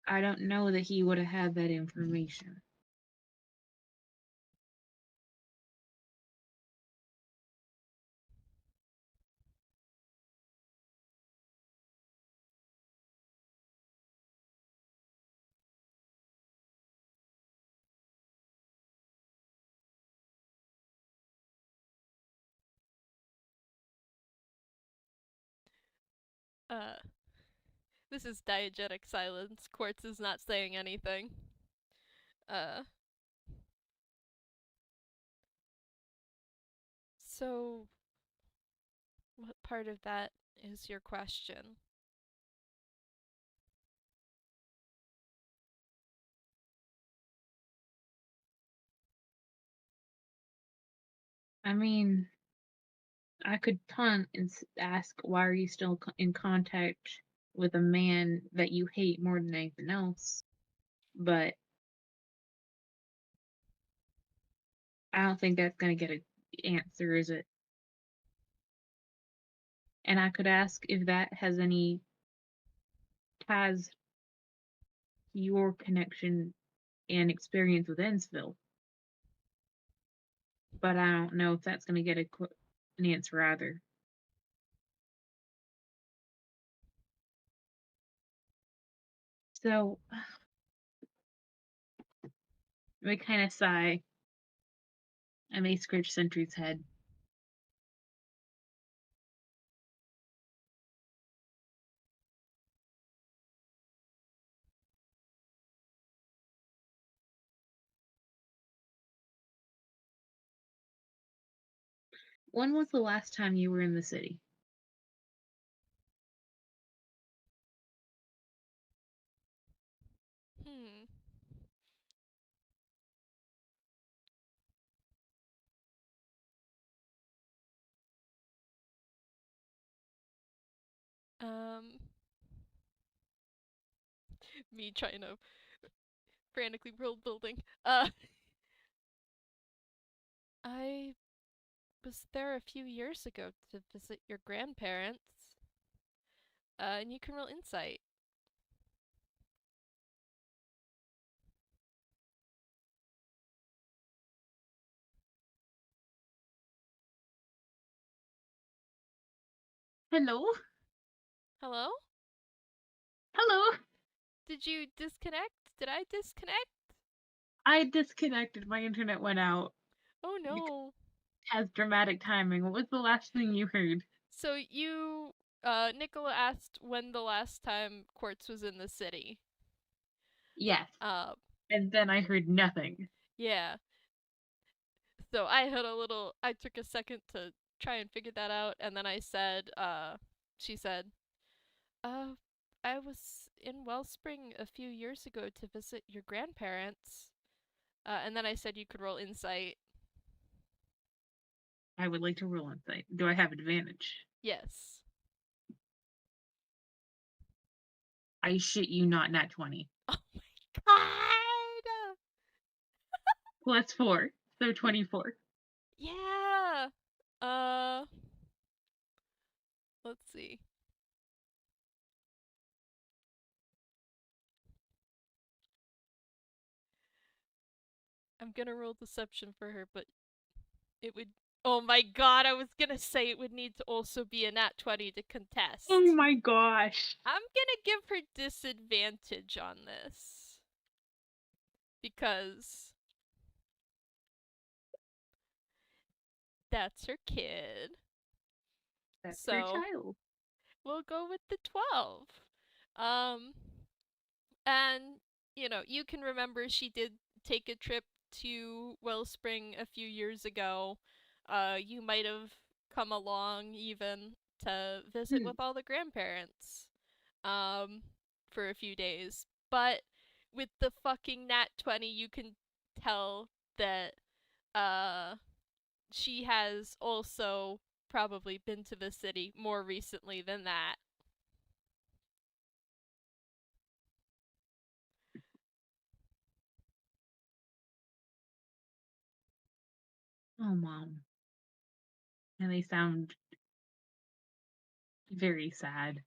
I don't know that he would have had that information. Uh, this is diegetic silence. Quartz is not saying anything. Uh, so what part of that is your question? I mean, I could taunt and ask, why are you still in contact with a man that you hate more than anything else? But I don't think that's going to get an answer, is it? And I could ask if that has any ties to your connection and experience with Ensville. But I don't know if that's going to get an answer either. So, I kind of sigh, and they scratch Sentry's head. When was the last time you were in the city? Hmm. Um, me trying to frantically world building. I was there a few years ago to visit your grandparents. And you can roll insight. Hello? Hello? Hello? Did you disconnect? Did I disconnect? I disconnected. My internet went out. Oh It no. has dramatic timing. What was the last thing you heard? So Nikola asked when the last time Quartz was in the city. Yes. Uh, And then I heard nothing. yeah. So I took a second to try and figure that out, and then she said, uh, I was in Wellspring a few years ago to visit your grandparents. And then I said you could roll insight. I would like to roll insight. Do I have advantage? Yes. I shit you not, nat 20. Oh my god! Plus 4, so 24. Yeah! Uh, let's see. I'm gonna roll deception for her, but it would. Oh my god, I was gonna say it would need to also be a nat 20 to contest. Oh my gosh. I'm gonna give her disadvantage on this. Because that's her kid. That's her So child. we'll go with the 12. Um, and, you can remember she did take a trip to Wellspring a few years ago. You might have come along even to visit with all the grandparents for a few days. But with the fucking nat 20, you can tell that she has also probably been to the city more recently than that. Oh, Mom. And they sound very sad.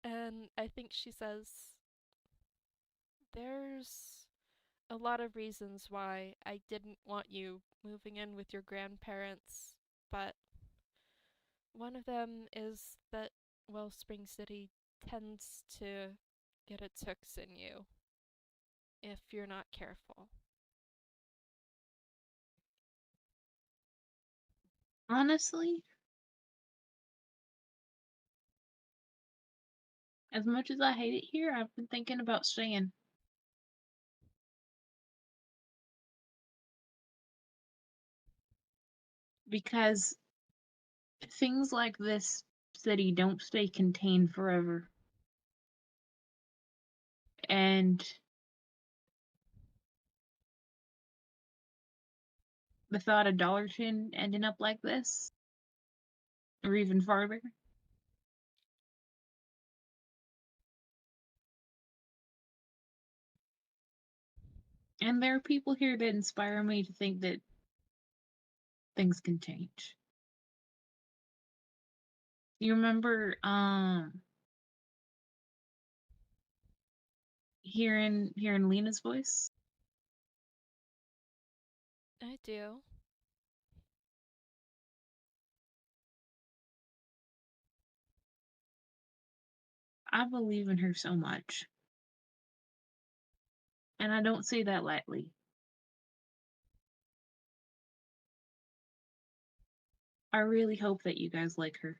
And I think she says, there's a lot of reasons why I didn't want you moving in with your grandparents, but one of them is that Wellspring City tends to get its hooks in you if you're not careful. Honestly, as much as I hate it here, I've been thinking about staying. Because things like this city don't stay contained forever. And the thought of Dollarton ending up like this, or even farther, and there are people here that inspire me to think that things can change. You remember hearing Lina's voice? I do. I believe in her so much. And I don't say that lightly. I really hope that you guys like her.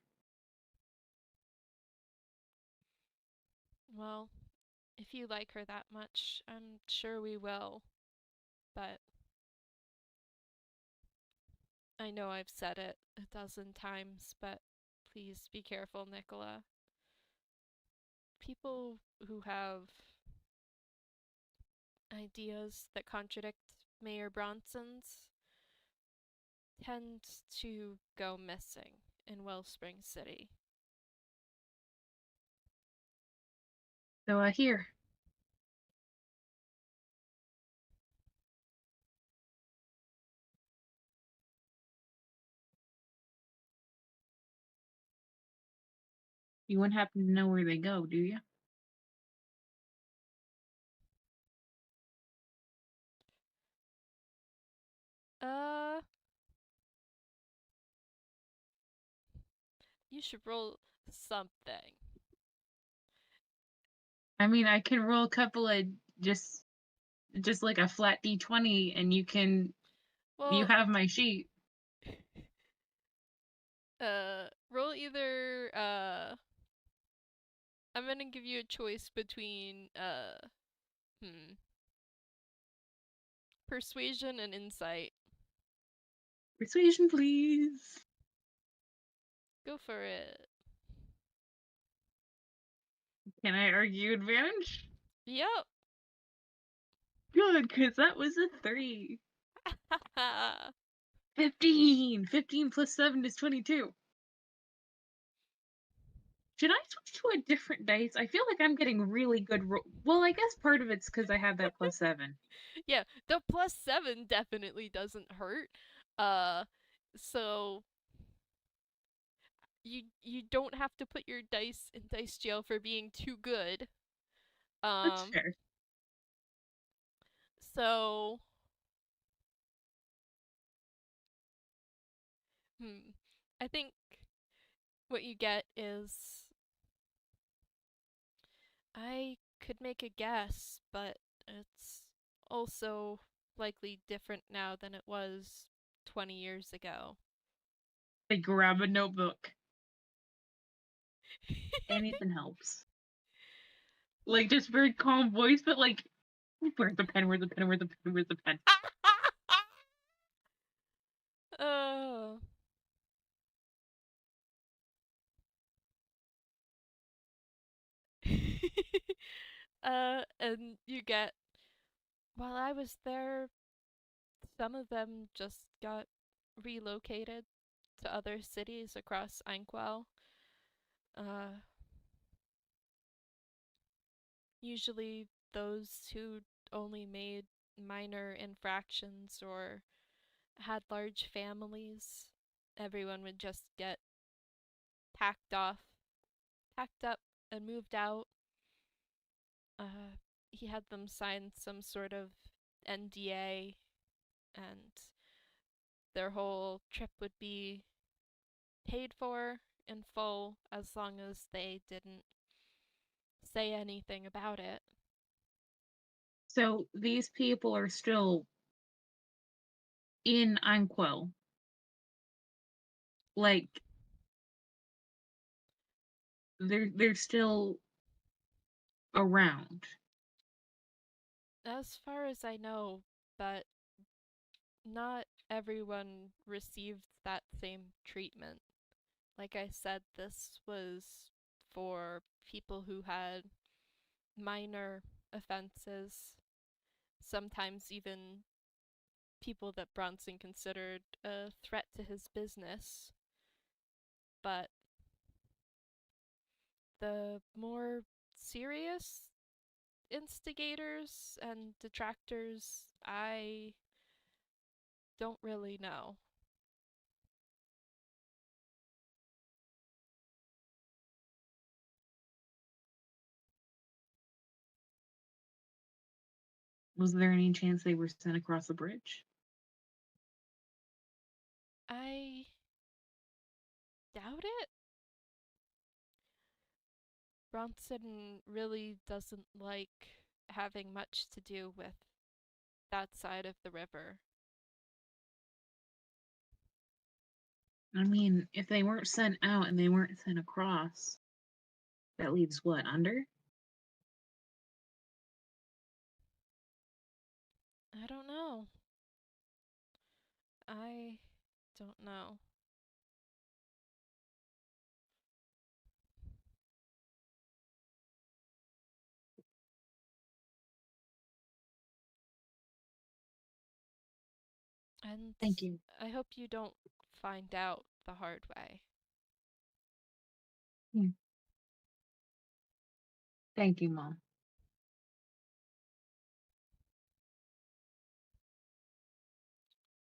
Well, if you like her that much, I'm sure we will. But I know I've said it 1,000 times, but please be careful, Nikola. People who have ideas that contradict Mayor Bronson's tend to go missing in Wellspring City. So I hear. You wouldn't happen to know where they go, do you? You should roll something. I mean, I can roll a couple of just like a flat D20, and you Well, have my sheet. roll either, I'm gonna give you a choice between, persuasion and insight. Persuasion, please. Go for it. Can I argue advantage? Yep. Good, because that was a 3. 15! 15 plus 7 is 22. Should I switch to a different dice? I feel like I'm getting really good well, I guess part of it's because I have that plus 7. Yeah, the +7 definitely doesn't hurt. So you don't have to put your dice in dice jail for being too good. That's Um, fair. so I think what you get is I could make a guess, but it's also likely different now than it was 20 years ago. They grab a notebook. Anything helps. Like, just very calm voice, but like, where's the pen? Where's the pen? Where's the pen? Where's the pen? Oh. And you get, while I was there, some of them just got relocated to other cities across Inkwell. Usually those who only made minor infractions or had large families, everyone would just get packed up, and moved out. He had them sign some sort of NDA, and their whole trip would be paid for in full as long as they didn't say anything about it. So these people are still in Anquil. Like they're still around. As far as I know, but not everyone received that same treatment. Like I said, this was for people who had minor offenses, sometimes even people that Bronson considered a threat to his business. But the more serious instigators and detractors, I don't really know. Was there any chance they were sent across the bridge? I doubt it. Bronson really doesn't like having much to do with that side of the river. I mean, if they weren't sent out and they weren't sent across, that leaves what, under? I don't know. I don't know. And Thank you. I hope you don't find out the hard way. Thank you, Mom.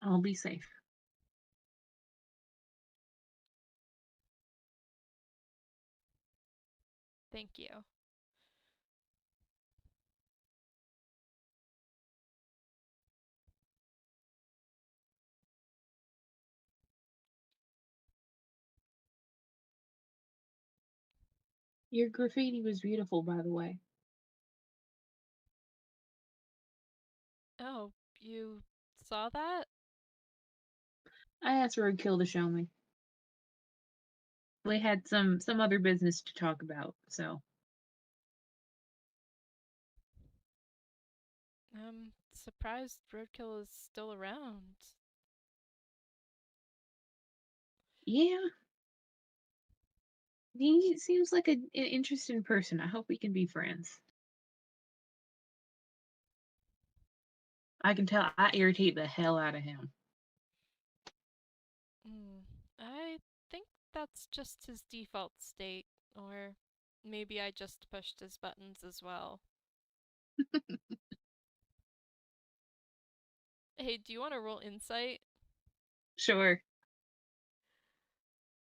I'll be safe. Thank you. Your graffiti was beautiful, by the way. Oh, you saw that? I asked Roadkill to show me. We had some other business to talk about, so I'm surprised Roadkill is still around. yeah. He seems like an interesting person. I hope we can be friends. I can tell I irritate the hell out of him. I think that's just his default state, or maybe I just pushed his buttons as well. Hey, do you want to roll insight? Sure.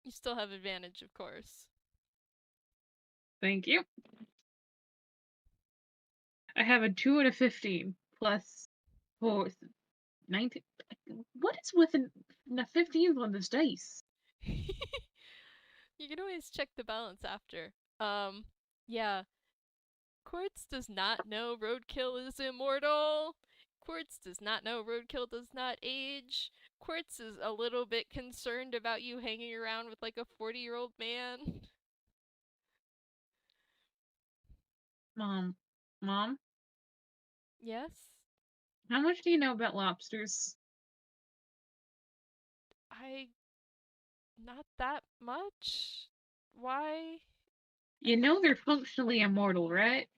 You still have advantage, of course. Thank you. I have a 2 out of 15 plus 4, 19. What is with the 15th on this dice? You can always check the balance after. Yeah. Quartz does not know Roadkill is immortal. Quartz does not know Roadkill does not age. Quartz is a little bit concerned about you hanging around with like a 40-year-old man. Mom. Mom? Yes? How much do you know about lobsters? I. Not that much? Why? You know they're functionally immortal, right?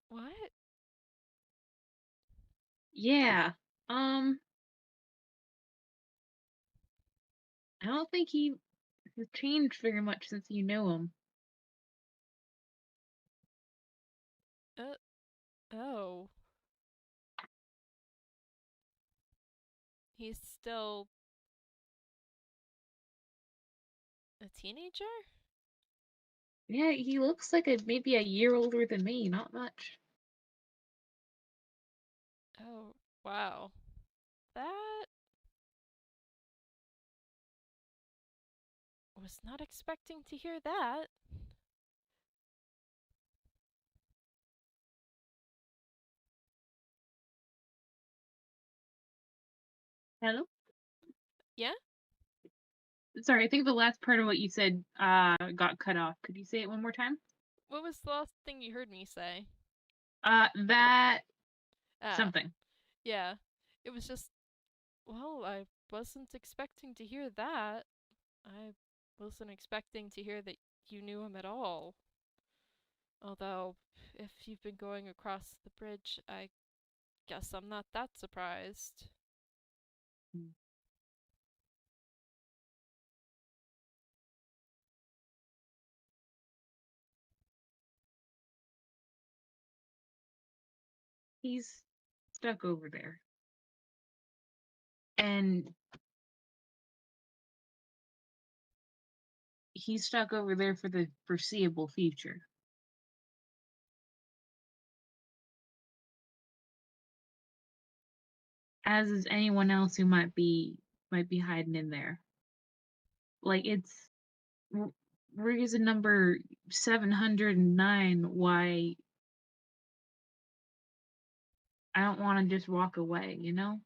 What? Yeah. I don't think he has changed very much since you knew him. Oh. He's still a teenager? Yeah, he looks like maybe a year older than me, not much. Oh, wow. That was not expecting to hear that. Hello? Yeah? Sorry, I think the last part of what you said got cut off. Could you say it one more time? What was the last thing you heard me say? That Ah, something. yeah. It was just, well, I wasn't expecting to hear that. I wasn't expecting to hear that you knew him at all. Although, if you've been going across the bridge, I guess I'm not that surprised. He's stuck over there. And he's stuck over there for the foreseeable future. As is anyone else who might be hiding in there. Like it's reason number 709 why I don't want to just walk away, you know?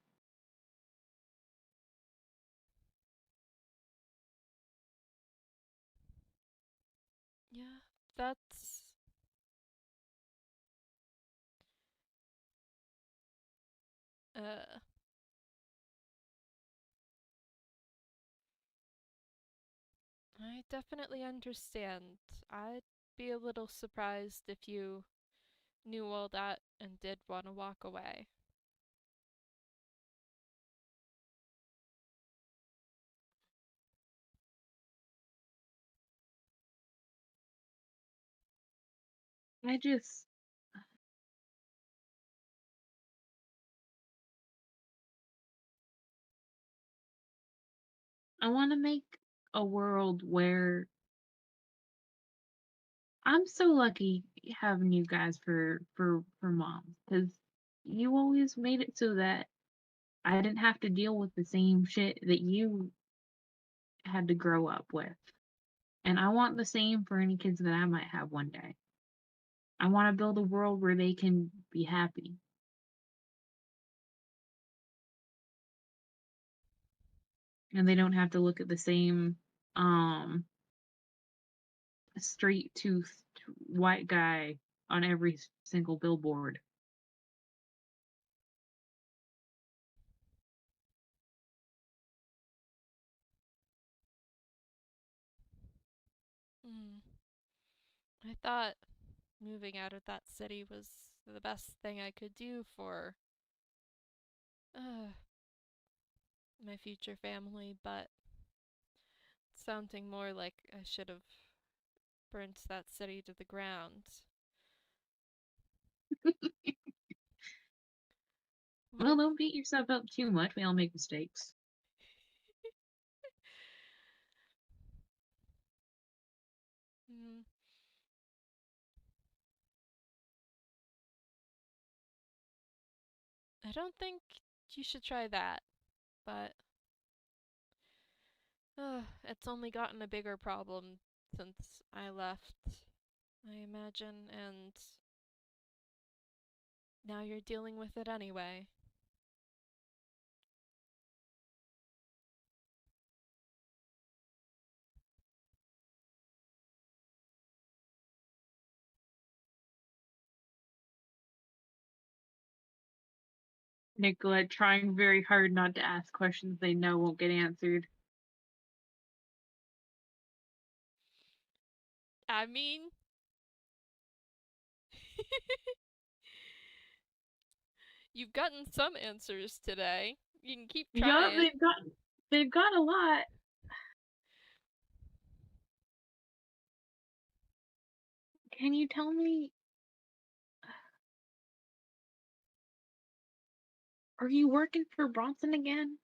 Yeah, that's. Uh. I definitely understand. I'd be a little surprised if you knew all that and did want to walk away. I just I want to make a world where I'm so lucky having you guys for moms because you always made it so that I didn't have to deal with the same shit that you had to grow up with. And I want the same for any kids that I might have one day. I want to build a world where they can be happy. And they don't have to look at the same straight toothed white guy on every single billboard. Hmm. I thought moving out of that city was the best thing I could do for uh, my future family, but it's sounding more like I should have burnt that city to the ground. What Well, if. don't beat yourself up too much. We all make mistakes. Hmm. I don't think you should try that, but it's only gotten a bigger problem since I left, I imagine, and now you're dealing with it anyway. Nikola trying very hard not to ask questions they know won't get answered. I mean, you've gotten some answers today. You can keep Yeah, trying. they've got a lot. can you tell me, are you working for Bronson again?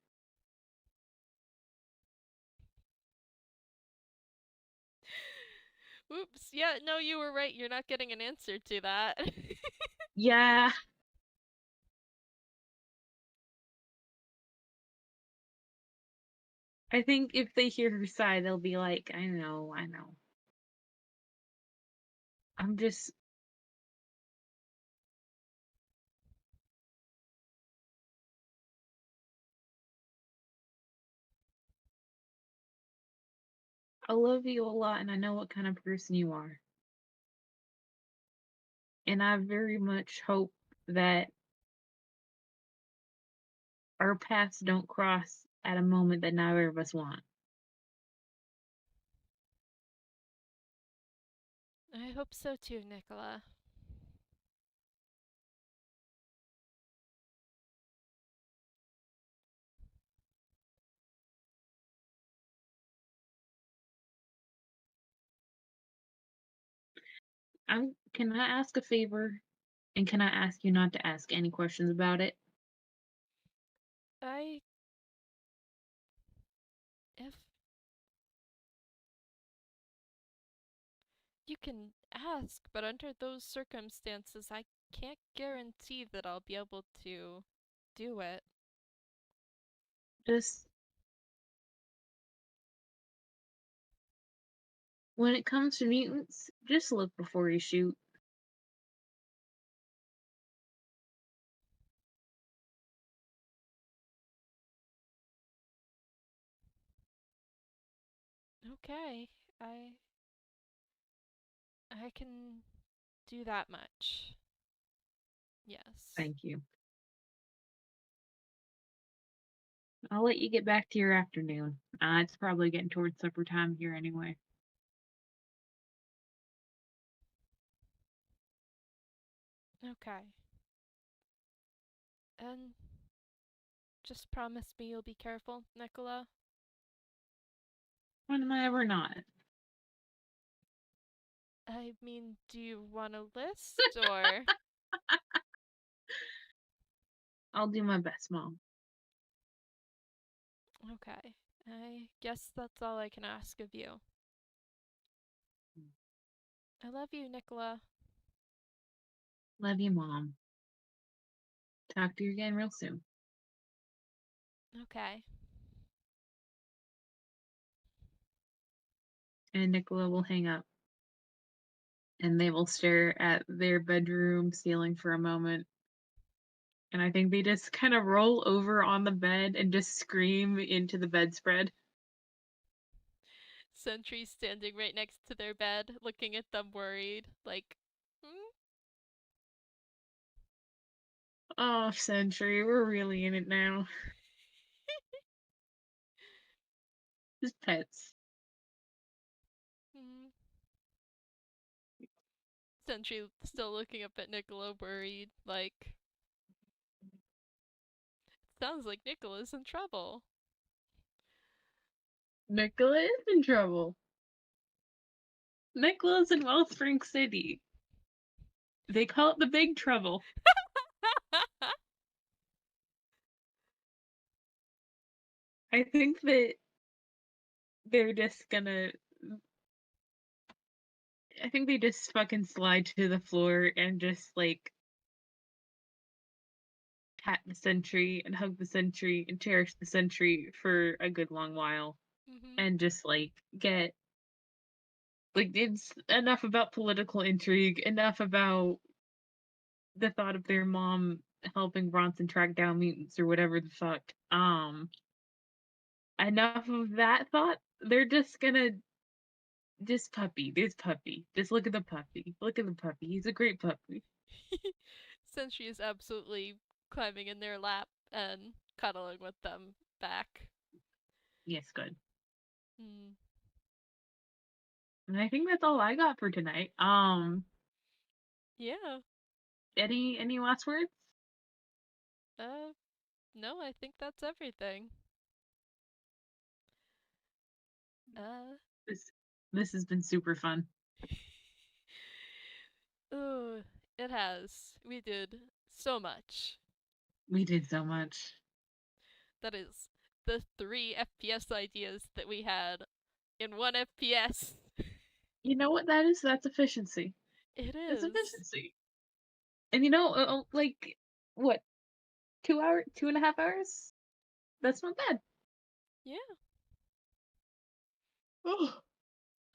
Oops. Yeah, no, you were right. You're not getting an answer to that. Yeah. I think if they hear her sigh, they'll be like, I know. I'm just. I love you a lot, and I know what kind of person you are. And I very much hope that our paths don't cross at a moment that neither of us want. I hope so too, Nikola. Can I ask a favor? And can I ask you not to ask any questions about it? I. If. You can ask, but under those circumstances, I can't guarantee that I'll be able to do it. Just when it comes to mutants, just look before you shoot. Okay, I can do that much. Yes. Thank you. I'll let you get back to your afternoon. It's probably getting towards supper time here anyway. Okay. And just promise me you'll be careful, Nikola. When am I ever not? I mean, do you want a list or? I'll do my best, Mom. Okay. I guess that's all I can ask of you. I love you, Nikola. Love you, Mom. Talk to you again real soon. Okay. And Nicola will hang up. And they will stare at their bedroom ceiling for a moment. And I think they just kind of roll over on the bed and just scream into the bedspread. Sentry standing right next to their bed, looking at them worried, like, hmm? Oh, Sentry, we're really in it now. Just pets. Hmm. Sentry still looking up at Nikola, worried, like, sounds like Nikola's in trouble. Nicola is in trouble. Nicola's in Wellspring City. They call it the Big Trouble. I think that they're just gonna. I think they just fucking slide to the floor and just like pat the sentry and hug the sentry and cherish the sentry for a good long while. Mm-hmm. And just like get like it's enough about political intrigue, enough about the thought of their mom helping Bronson track down mutants or whatever the fuck. Enough of that thought. They're just gonna this puppy, this puppy. Just look at the puppy. Look at the puppy. He's a great puppy. Sentry is absolutely climbing in their lap and cuddling with them back. Yes, good. Hmm. And I think that's all I got for tonight. Yeah. Any last words? No, I think that's everything. Uh, This this has been super fun. Ugh, it has. We did so much. We did so much. That is the 3 FPS ideas that we had in 1 FPS. You know what that is? That's efficiency. It That's is. efficiency. And like, what, 2.5 hours? That's not bad. Yeah. Oh,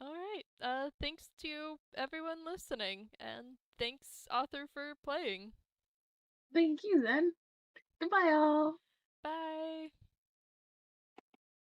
All right. Thanks to everyone listening, and thanks, author, for playing. thank you then. Goodbye, all. Bye.